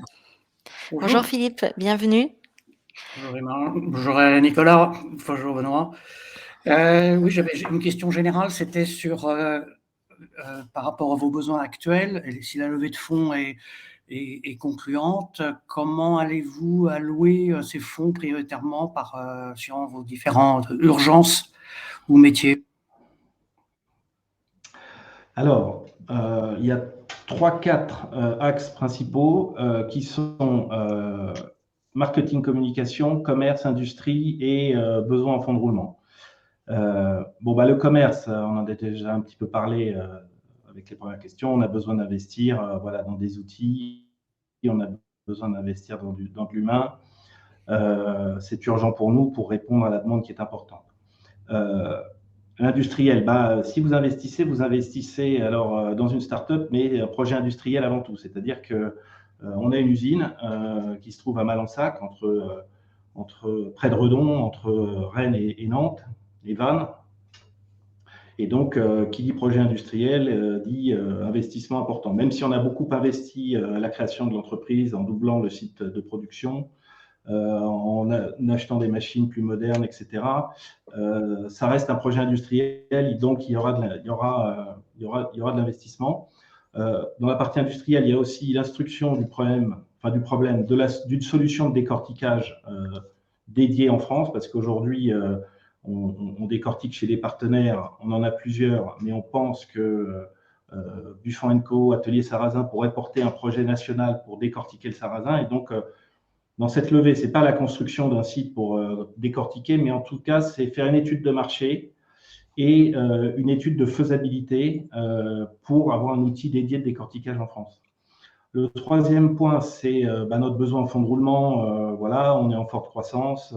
Bonjour Philippe, bienvenue. Bonjour Emma, bonjour Nicolas, bonjour Benoît. Oui, j'avais une question générale, c'était sur par rapport à vos besoins actuels, et si la levée de fonds est concluante, comment allez-vous allouer ces fonds prioritairement sur vos différentes urgences ou métiers? Alors, il y a 3-4 axes principaux qui sont marketing, communication, commerce, industrie et besoins en fonds de roulement. Le commerce, on en a déjà un petit peu parlé avec les premières questions. On a besoin d'investir dans des outils, on a besoin d'investir dans de l'humain. C'est urgent pour nous pour répondre à la demande qui est importante. L'industriel, si vous investissez alors dans une start-up, mais un projet industriel avant tout. C'est-à-dire qu'on a une usine qui se trouve à Malensac, près de Redon, entre Rennes et Nantes, et Vannes. Et donc, qui dit projet industriel dit investissement important. Même si on a beaucoup investi à la création de l'entreprise en doublant le site de production, en achetant des machines plus modernes, etc. Ça reste un projet industriel, donc il y aura de l'investissement. Dans la partie industrielle, il y a aussi l'instruction du problème, d'une solution de décortiquage dédiée en France, parce qu'aujourd'hui, on décortique chez les partenaires, on en a plusieurs, mais on pense que Buffon & Co, Atelier Sarrazin pourrait porter un projet national pour décortiquer le sarrasin. Et donc, dans cette levée, ce n'est pas la construction d'un site pour décortiquer, mais en tout cas, c'est faire une étude de marché et une étude de faisabilité pour avoir un outil dédié de décortiquage en France. Le troisième point, c'est notre besoin en fonds de roulement. Voilà, on est en forte croissance,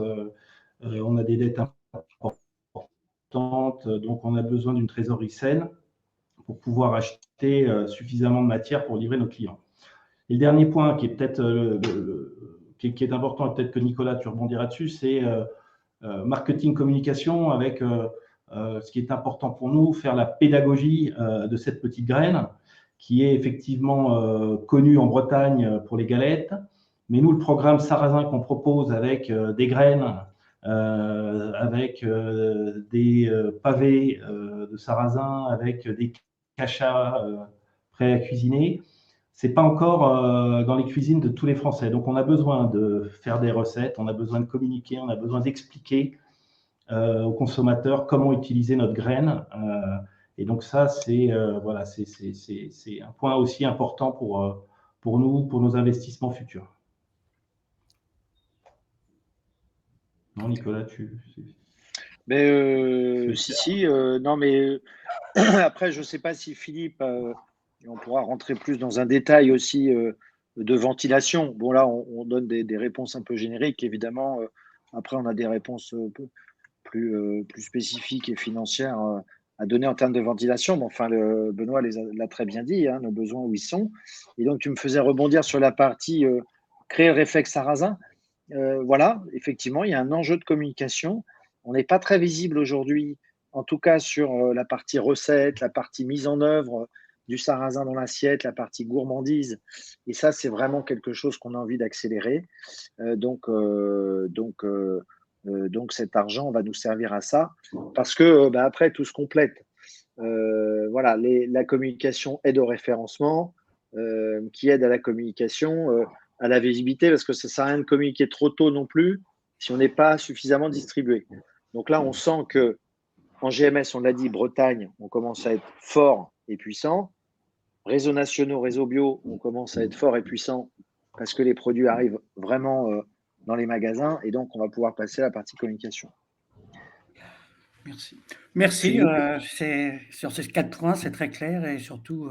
on a des dettes importantes, donc on a besoin d'une trésorerie saine pour pouvoir acheter suffisamment de matière pour livrer nos clients. Et le dernier point qui est peut-être qui est important, et peut-être que Nicolas, tu rebondiras dessus, c'est marketing communication avec ce qui est important pour nous, faire la pédagogie de cette petite graine qui est effectivement connue en Bretagne pour les galettes. Mais nous, le programme Sarrazin qu'on propose avec des graines, avec des pavés de sarrasin, avec des cachas prêts à cuisiner, ce n'est pas encore dans les cuisines de tous les Français. Donc, on a besoin de faire des recettes, on a besoin de communiquer, on a besoin d'expliquer aux consommateurs comment utiliser notre graine. Et donc, ça, c'est voilà, c'est un point aussi important pour nous, pour nos investissements futurs. Non, Nicolas, Mais si, non, mais après, je ne sais pas si Philippe, on pourra rentrer plus dans un détail aussi de ventilation. Bon, là, on donne des réponses un peu génériques, évidemment. Après, on a des réponses plus spécifiques et financières à donner en termes de ventilation. Bon, enfin, Benoît l'a très bien dit, hein, nos besoins où ils sont. Et donc, tu me faisais rebondir sur la partie créer le réflexe sarrasin. Voilà, effectivement, il y a un enjeu de communication. On n'est pas très visible aujourd'hui, en tout cas sur la partie recette, la partie mise en œuvre du sarrasin dans l'assiette, la partie gourmandise. Et ça, c'est vraiment quelque chose qu'on a envie d'accélérer. Donc, cet argent va nous servir à ça, parce que après, tout se complète. Voilà, la communication aide au référencement, qui aide à la communication, à la visibilité, parce que ça ne sert à rien de communiquer trop tôt non plus si on n'est pas suffisamment distribué. Donc là, on sent que en GMS, on l'a dit, Bretagne, on commence à être fort et puissant. Réseaux nationaux, réseaux bio, on commence à être fort et puissant parce que les produits arrivent vraiment dans les magasins, et donc on va pouvoir passer à la partie communication. Merci. Sur ces 4 points, c'est très clair, et surtout,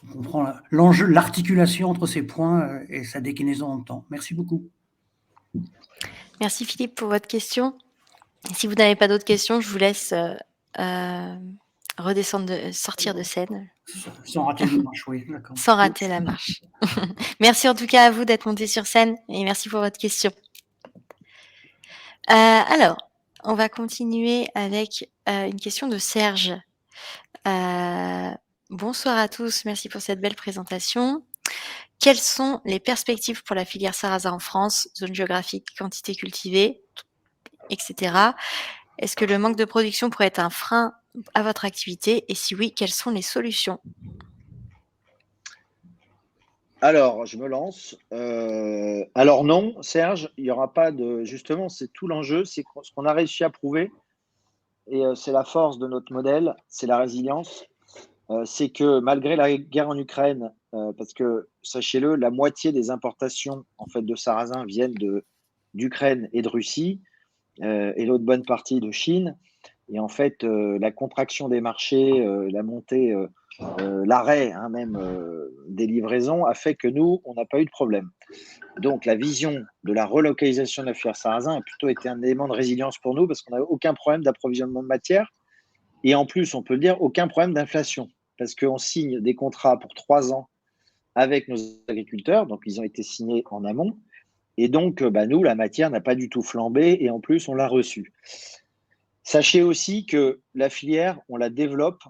on comprend l'enjeu, l'articulation entre ces points et sa déclinaison en temps. Merci beaucoup. Merci Philippe pour votre question. Si vous n'avez pas d'autres questions, je vous laisse sortir de scène. Sans rater la marche, oui, d'accord. Sans rater la marche. Merci en tout cas à vous d'être monté sur scène, et merci pour votre question. Alors, on va continuer avec une question de Serge. Bonsoir à tous, merci pour cette belle présentation. Quelles sont les perspectives pour la filière sarrasin en France, zone géographique, quantité cultivée, etc. Est-ce que le manque de production pourrait être un frein à votre activité, et si oui, quelles sont les solutions? Alors, je me lance. Alors non, Serge, il n'y aura pas de… Justement, c'est tout l'enjeu, c'est ce qu'on a réussi à prouver, et c'est la force de notre modèle, c'est la résilience. C'est que malgré la guerre en Ukraine, parce que, sachez-le, la moitié des importations en fait, de sarrasin viennent d'Ukraine et de Russie, et l'autre bonne partie de Chine. Et en fait, la contraction des marchés, la montée, l'arrêt même des livraisons a fait que nous, on n'a pas eu de problème. Donc, la vision de la relocalisation de la filière sarrasin a plutôt été un élément de résilience pour nous, parce qu'on n'a aucun problème d'approvisionnement de matière. Et en plus, on peut le dire, aucun problème d'inflation, parce qu'on signe des contrats pour 3 ans avec nos agriculteurs, donc ils ont été signés en amont. Et donc, nous, la matière n'a pas du tout flambé, et en plus, on l'a reçue. Sachez aussi que la filière, on la développe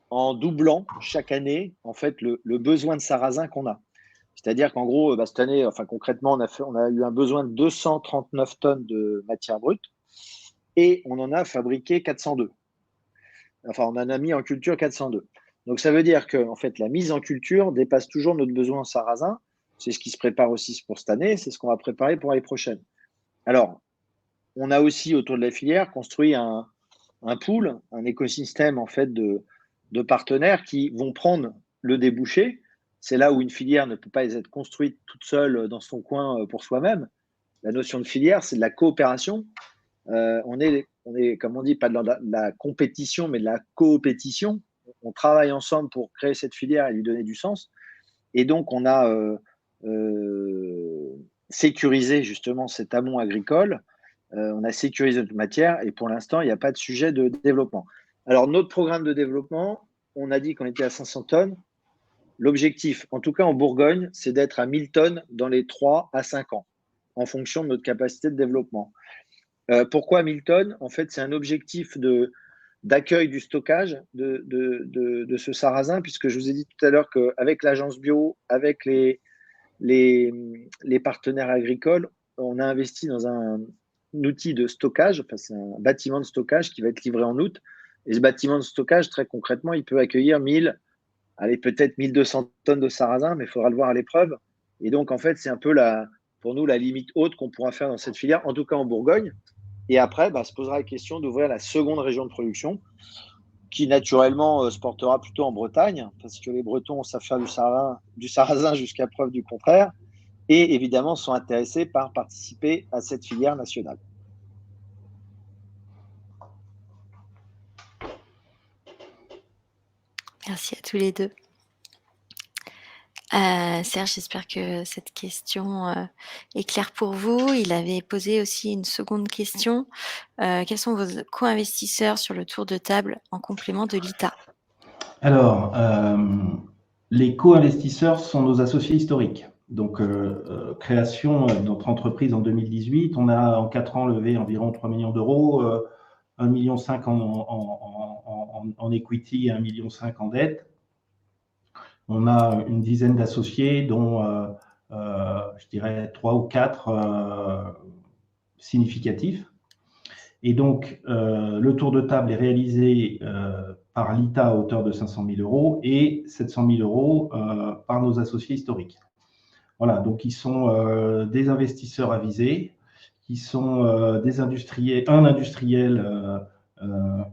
en doublant chaque année en fait le besoin de sarrasin qu'on a. C'est-à-dire qu'en gros, cette année, enfin concrètement, on a eu un besoin de 239 tonnes de matière brute et on en a fabriqué 402. Enfin, on en a mis en culture 402. Donc ça veut dire que en fait, la mise en culture dépasse toujours notre besoin en sarrasin. C'est ce qui se prépare aussi pour cette année, c'est ce qu'on va préparer pour l'année prochaine. Alors, on a aussi autour de la filière construit un pool, un écosystème en fait de partenaires qui vont prendre le débouché. C'est là où une filière ne peut pas être construite toute seule dans son coin pour soi-même. La notion de filière, c'est de la coopération. On est, comme on dit, pas de la compétition, mais de la coopétition. On travaille ensemble pour créer cette filière et lui donner du sens. Et donc, on a sécurisé justement cet amont agricole. On a sécurisé notre matière et pour l'instant, il n'y a pas de sujet de développement. Alors, notre programme de développement, on a dit qu'on était à 500 tonnes. L'objectif, en tout cas en Bourgogne, c'est d'être à 1000 tonnes dans les 3 à 5 ans, en fonction de notre capacité de développement. Pourquoi 1000 tonnes? En fait, c'est un objectif d'accueil du stockage de ce sarrasin, puisque je vous ai dit tout à l'heure qu'avec l'agence bio, avec les partenaires agricoles, on a investi dans un outil de stockage, enfin, c'est un bâtiment de stockage qui va être livré en août. Et ce bâtiment de stockage, très concrètement, il peut accueillir peut-être 1200 tonnes de sarrasin, mais il faudra le voir à l'épreuve. Et donc, en fait, c'est un peu pour nous la limite haute qu'on pourra faire dans cette filière, en tout cas en Bourgogne. Et après, se posera la question d'ouvrir la seconde région de production, qui naturellement se portera plutôt en Bretagne, parce que les Bretons savent faire du sarrasin jusqu'à preuve du contraire, et évidemment sont intéressés par participer à cette filière nationale. Merci à tous les deux. Serge, j'espère que cette question est claire pour vous. Il avait posé aussi une seconde question. Quels sont vos co-investisseurs sur le tour de table en complément de l'ITA? Alors, les co-investisseurs sont nos associés historiques. Donc, création de notre entreprise en 2018, on a en 4 ans levé environ 3 millions d'euros, 1,5 million en equity et 1,5 million en dette. On a une dizaine d'associés, dont je dirais 3 ou 4 significatifs. Et donc, le tour de table est réalisé par l'ITA à hauteur de 500 000 euros et 700 000 euros par nos associés historiques. Voilà, donc ils sont des investisseurs avisés, qui sont des industriels, un industriel de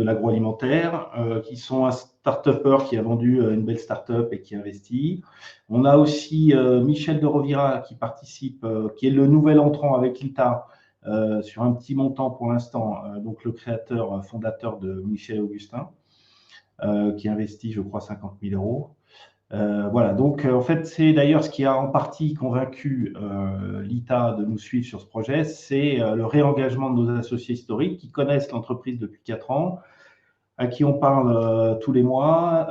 l'agroalimentaire, qui sont un start-upper qui a vendu une belle start-up et qui investit. On a aussi Michel de Rovira qui participe, qui est le nouvel entrant avec l'ITA sur un petit montant pour l'instant, donc le créateur, fondateur de Michel Augustin, qui investit, je crois, 50 000 euros. Voilà, donc en fait, c'est d'ailleurs ce qui a en partie convaincu l'ITA de nous suivre sur ce projet, c'est le réengagement de nos associés historiques qui connaissent l'entreprise depuis 4 ans, à qui on parle tous les mois,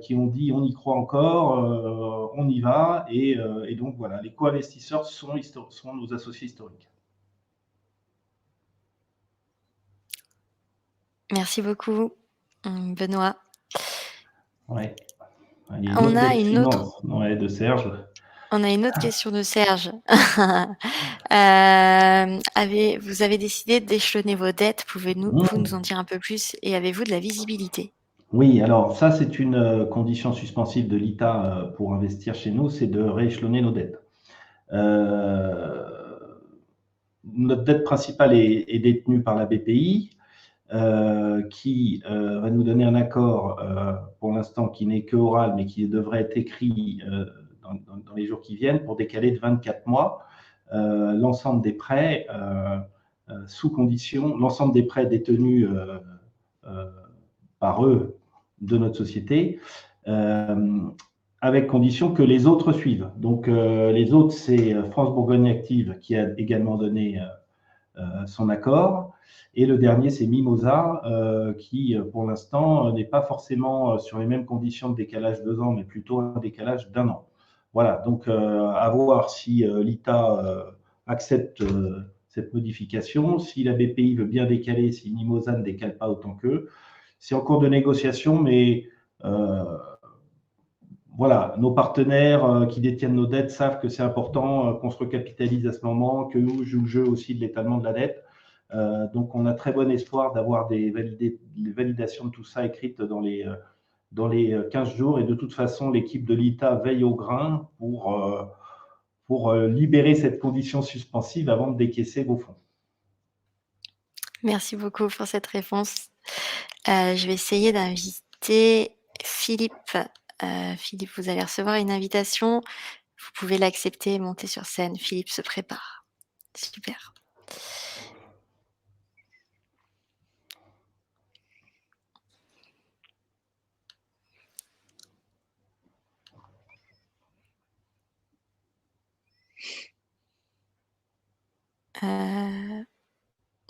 qui ont dit on y croit encore, on y va, et donc voilà, les co-investisseurs sont nos associés historiques. Merci beaucoup, Benoît. Ouais. On a une autre. Ouais, de Serge. On a une autre question de Serge. Vous avez décidé d'échelonner vos dettes. Pouvez-vous nous en dire un peu plus et avez-vous de la visibilité? Oui, alors ça, c'est une condition suspensive de l'ITA pour investir chez nous, c'est de rééchelonner nos dettes. Notre dette principale est détenue par la BPI, qui va nous donner un accord, pour l'instant, qui n'est que oral, mais qui devrait être écrit dans les jours qui viennent, pour décaler de 24 mois l'ensemble des prêts sous condition, l'ensemble des prêts détenus par eux de notre société, avec condition que les autres suivent. Donc les autres, c'est France Bourgogne Active qui a également donné son accord. Et le dernier, c'est Mimosa, qui, pour l'instant, n'est pas forcément sur les mêmes conditions de décalage de 2 ans, mais plutôt un décalage d'1 an. Voilà, donc à voir si l'ITA accepte cette modification. Si la BPI veut bien décaler, si Mimosa ne décale pas autant qu'eux, c'est en cours de négociation, mais voilà, nos partenaires qui détiennent nos dettes savent que c'est important qu'on se recapitalise à ce moment, que nous joue le jeu aussi de l'étalement de la dette. Donc, on a très bon espoir d'avoir des validations de tout ça écrites dans les 15 jours. Et de toute façon, l'équipe de l'ITA veille au grain pour libérer cette condition suspensive avant de décaisser vos fonds. Merci beaucoup pour cette réponse. Je vais essayer d'inviter Philippe. Philippe, vous allez recevoir une invitation. Vous pouvez l'accepter et monter sur scène. Philippe se prépare. Super.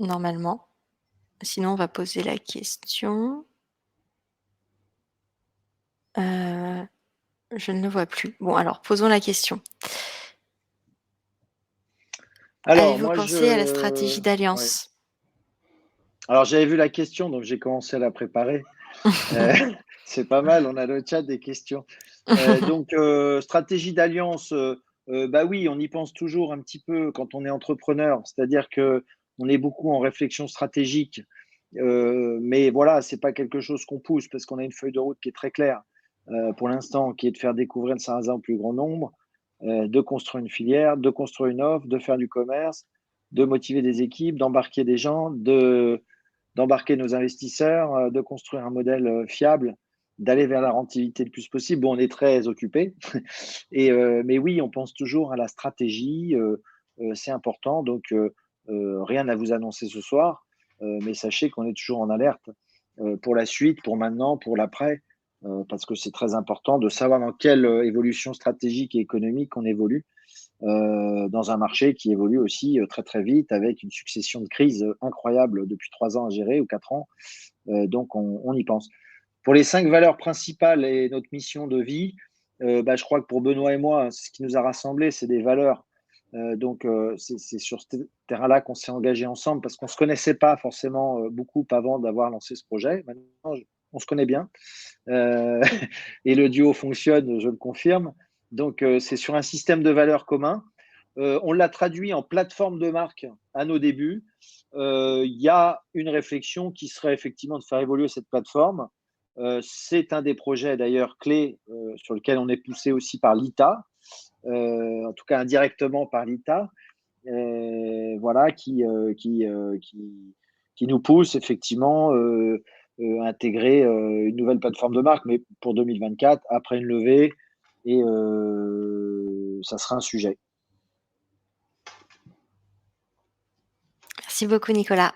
Normalement. Sinon, on va poser la question. Je ne le vois plus. Bon, alors, posons la question. Avez-vous pensé à la stratégie d'alliance? Alors, j'avais vu la question, donc j'ai commencé à la préparer. C'est pas mal, on a le chat des questions. Donc, stratégie d'alliance, bah oui, on y pense toujours un petit peu quand on est entrepreneur, c'est-à-dire qu'on est beaucoup en réflexion stratégique, mais voilà, c'est pas quelque chose qu'on pousse parce qu'on a une feuille de route qui est très claire pour l'instant, qui est de faire découvrir le sarrasin au plus grand nombre, de construire une filière, de construire une offre, de faire du commerce, de motiver des équipes, d'embarquer des gens, d'embarquer nos investisseurs, de construire un modèle fiable, d'aller vers la rentabilité le plus possible. Bon, on est très occupé, mais oui, on pense toujours à la stratégie, c'est important. Donc, rien à vous annoncer ce soir, mais sachez qu'on est toujours en alerte pour la suite, pour maintenant, pour l'après, parce que c'est très important de savoir dans quelle évolution stratégique et économique on évolue dans un marché qui évolue aussi très très vite avec une succession de crises incroyables depuis 3 ans à gérer ou 4 ans. Donc on y pense. Pour les 5 valeurs principales et notre mission de vie, bah, je crois que pour Benoît et moi, ce qui nous a rassemblés, c'est des valeurs. Donc c'est sur ce terrain-là qu'on s'est engagé ensemble parce qu'on ne se connaissait pas forcément beaucoup avant d'avoir lancé ce projet. Maintenant, on se connaît bien et le duo fonctionne, je le confirme. Donc, c'est sur un système de valeurs commun. On l'a traduit en plateforme de marque à nos débuts. Il y a une réflexion qui serait effectivement de faire évoluer cette plateforme. C'est un des projets d'ailleurs clés sur lequel on est poussé aussi par l'ITA, en tout cas indirectement par l'ITA, voilà, qui nous pousse effectivement à intégrer une nouvelle plateforme de marque, mais pour 2024, après une levée, et ça sera un sujet. Merci beaucoup, Nicolas.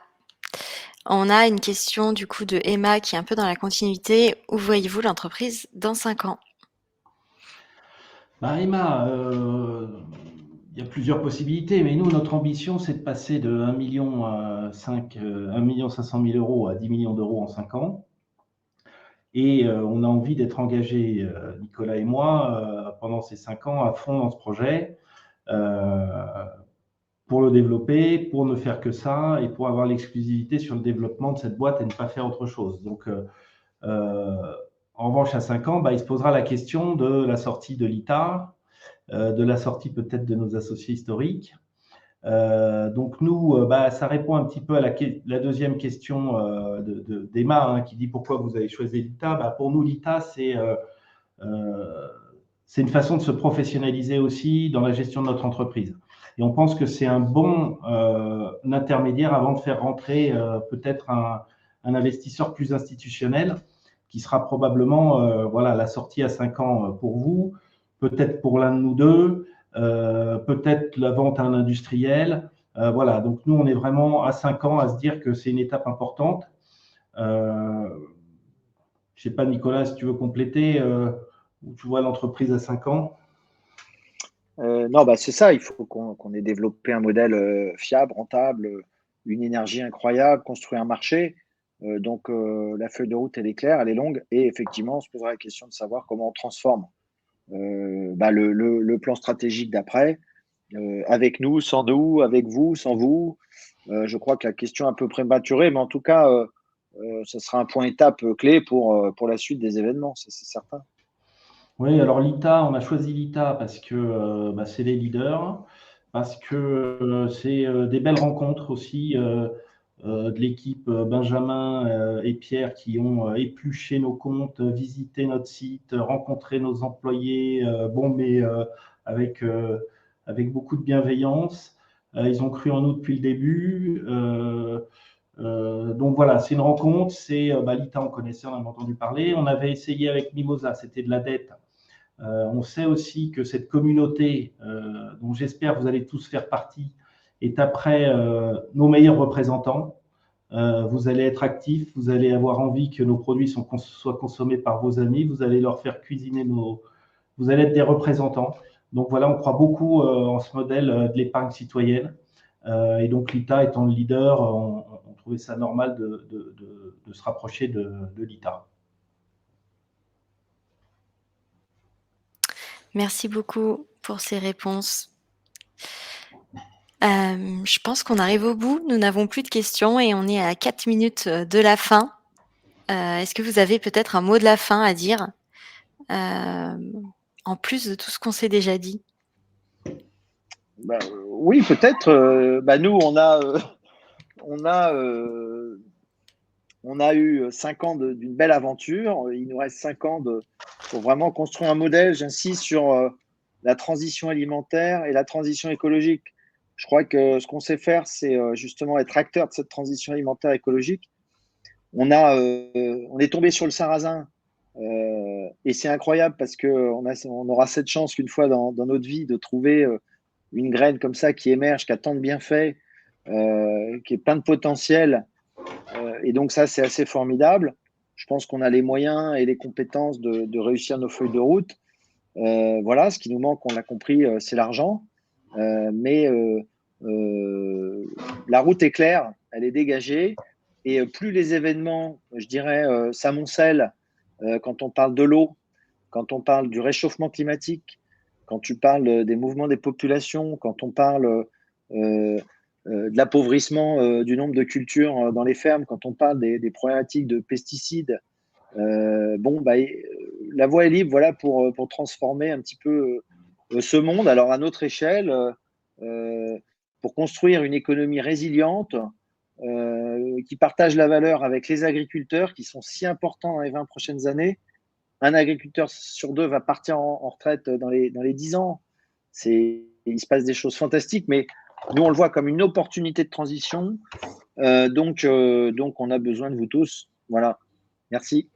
On a une question du coup de Emma qui est un peu dans la continuité. Où voyez-vous l'entreprise dans 5 ans? Bah, Emma, il y a plusieurs possibilités, mais nous, notre ambition, c'est de passer de 1,5 million à 1,5 million € à 10 millions d'euros en 5 ans. Et on a envie d'être engagés, Nicolas et moi, pendant ces 5 ans à fond dans ce projet, pour le développer, pour ne faire que ça et pour avoir l'exclusivité sur le développement de cette boîte et ne pas faire autre chose. Donc, en revanche, à 5 ans, bah, il se posera la question de la sortie de l'ITA, de la sortie peut-être de nos associés historiques. Donc nous, bah, ça répond un petit peu à la deuxième question d'Emma, hein, qui dit pourquoi vous avez choisi l'ITA. Bah, pour nous, l'ITA, c'est une façon de se professionnaliser aussi dans la gestion de notre entreprise. Et on pense que c'est un bon intermédiaire avant de faire rentrer peut-être un investisseur plus institutionnel qui sera probablement voilà, la sortie à 5 ans pour vous, peut-être pour l'un de nous deux, peut-être la vente à un industriel. Voilà, donc nous, on est vraiment à 5 ans à se dire que c'est une étape importante. Je ne sais pas, Nicolas, si tu veux compléter, où tu vois l'entreprise à 5 ans? Non, bah, c'est ça, il faut qu'on ait développé un modèle fiable, rentable, une énergie incroyable, construit un marché. Donc, la feuille de route, elle est claire, elle est longue. Et effectivement, on se posera la question de savoir comment on transforme bah, le plan stratégique d'après. avec nous, sans nous, avec vous, sans vous. Je crois que la question est un peu prématurée, mais en tout cas, ce sera un point étape clé pour la suite des événements, c'est certain. Oui, alors l'ITA, on a choisi l'ITA parce que c'est les leaders, parce que c'est des belles rencontres aussi de l'équipe Benjamin et Pierre qui ont épluché nos comptes, visité notre site, rencontré nos employés, mais avec beaucoup de bienveillance. Ils ont cru en nous depuis le début. Donc voilà, c'est une rencontre. C'est l'ITA, on connaissait, on en a entendu parler. On avait essayé avec Mimosa, c'était de la dette. On sait aussi que cette communauté, dont j'espère vous allez tous faire partie, est après nos meilleurs représentants. Vous allez être actifs, vous allez avoir envie que nos produits soient consommés par vos amis, vous allez leur faire cuisiner vous allez être des représentants. Donc voilà, on croit beaucoup en ce modèle de l'épargne citoyenne. Et donc l'ITA étant le leader, on trouvait ça normal de se rapprocher de l'ITA. Merci beaucoup pour ces réponses. Je pense qu'on arrive au bout. Nous n'avons plus de questions et on est à 4 minutes de la fin. Est-ce que vous avez peut-être un mot de la fin à dire, en plus de tout ce qu'on s'est déjà dit? Oui, peut-être. Nous, on a eu 5 ans d'une belle aventure. Il nous reste 5 ans pour vraiment construire un modèle. J'insiste sur la transition alimentaire et la transition écologique. Je crois que ce qu'on sait faire, c'est justement être acteur de cette transition alimentaire écologique. On est tombé sur le sarrasin et c'est incroyable parce qu'on aura cette chance qu'une fois dans notre vie de trouver une graine comme ça qui émerge, qui a tant de bienfaits, qui est plein de potentiel. Et donc ça, c'est assez formidable. Je pense qu'on a les moyens et les compétences de réussir nos feuilles de route. Voilà, ce qui nous manque, on l'a compris, c'est l'argent. Mais la route est claire, elle est dégagée. Et plus les événements, je dirais, s'amoncellent quand on parle de l'eau, quand on parle du réchauffement climatique, quand tu parles des mouvements des populations, quand on parle de l'appauvrissement du nombre de cultures dans les fermes, quand on parle des problématiques de pesticides, la voie est libre, voilà, pour transformer un petit peu ce monde. Alors à notre échelle, pour construire une économie résiliente qui partage la valeur avec les agriculteurs qui sont si importants dans les 20 prochaines années. Un agriculteur sur 2 va partir en retraite dans les 10 ans. Il se passe des choses fantastiques, mais nous, on le voit comme une opportunité de transition. Donc, on a besoin de vous tous. Voilà. Merci.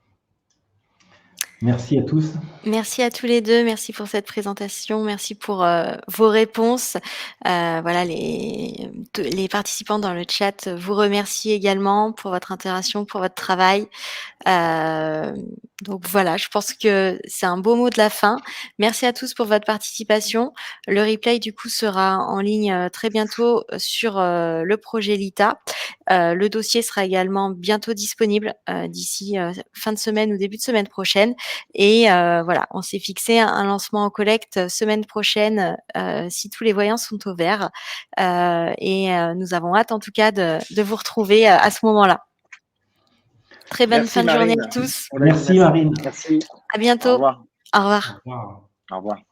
Merci à tous. Merci à tous les deux. Merci pour cette présentation. Merci pour vos réponses. Voilà, les participants dans le chat vous remercient également pour votre interaction, pour votre travail. Donc voilà, je pense que c'est un beau mot de la fin. Merci à tous pour votre participation. Le replay du coup sera en ligne très bientôt sur le projet LITA. Le dossier sera également bientôt disponible d'ici fin de semaine ou début de semaine prochaine. Et voilà, on s'est fixé un lancement en collecte semaine prochaine si tous les voyants sont au vert. Et nous avons hâte en tout cas de vous retrouver à ce moment-là. Très bonne fin de journée à tous. Merci Marine. Merci. À bientôt. Au revoir. Au revoir. Au revoir. Au revoir.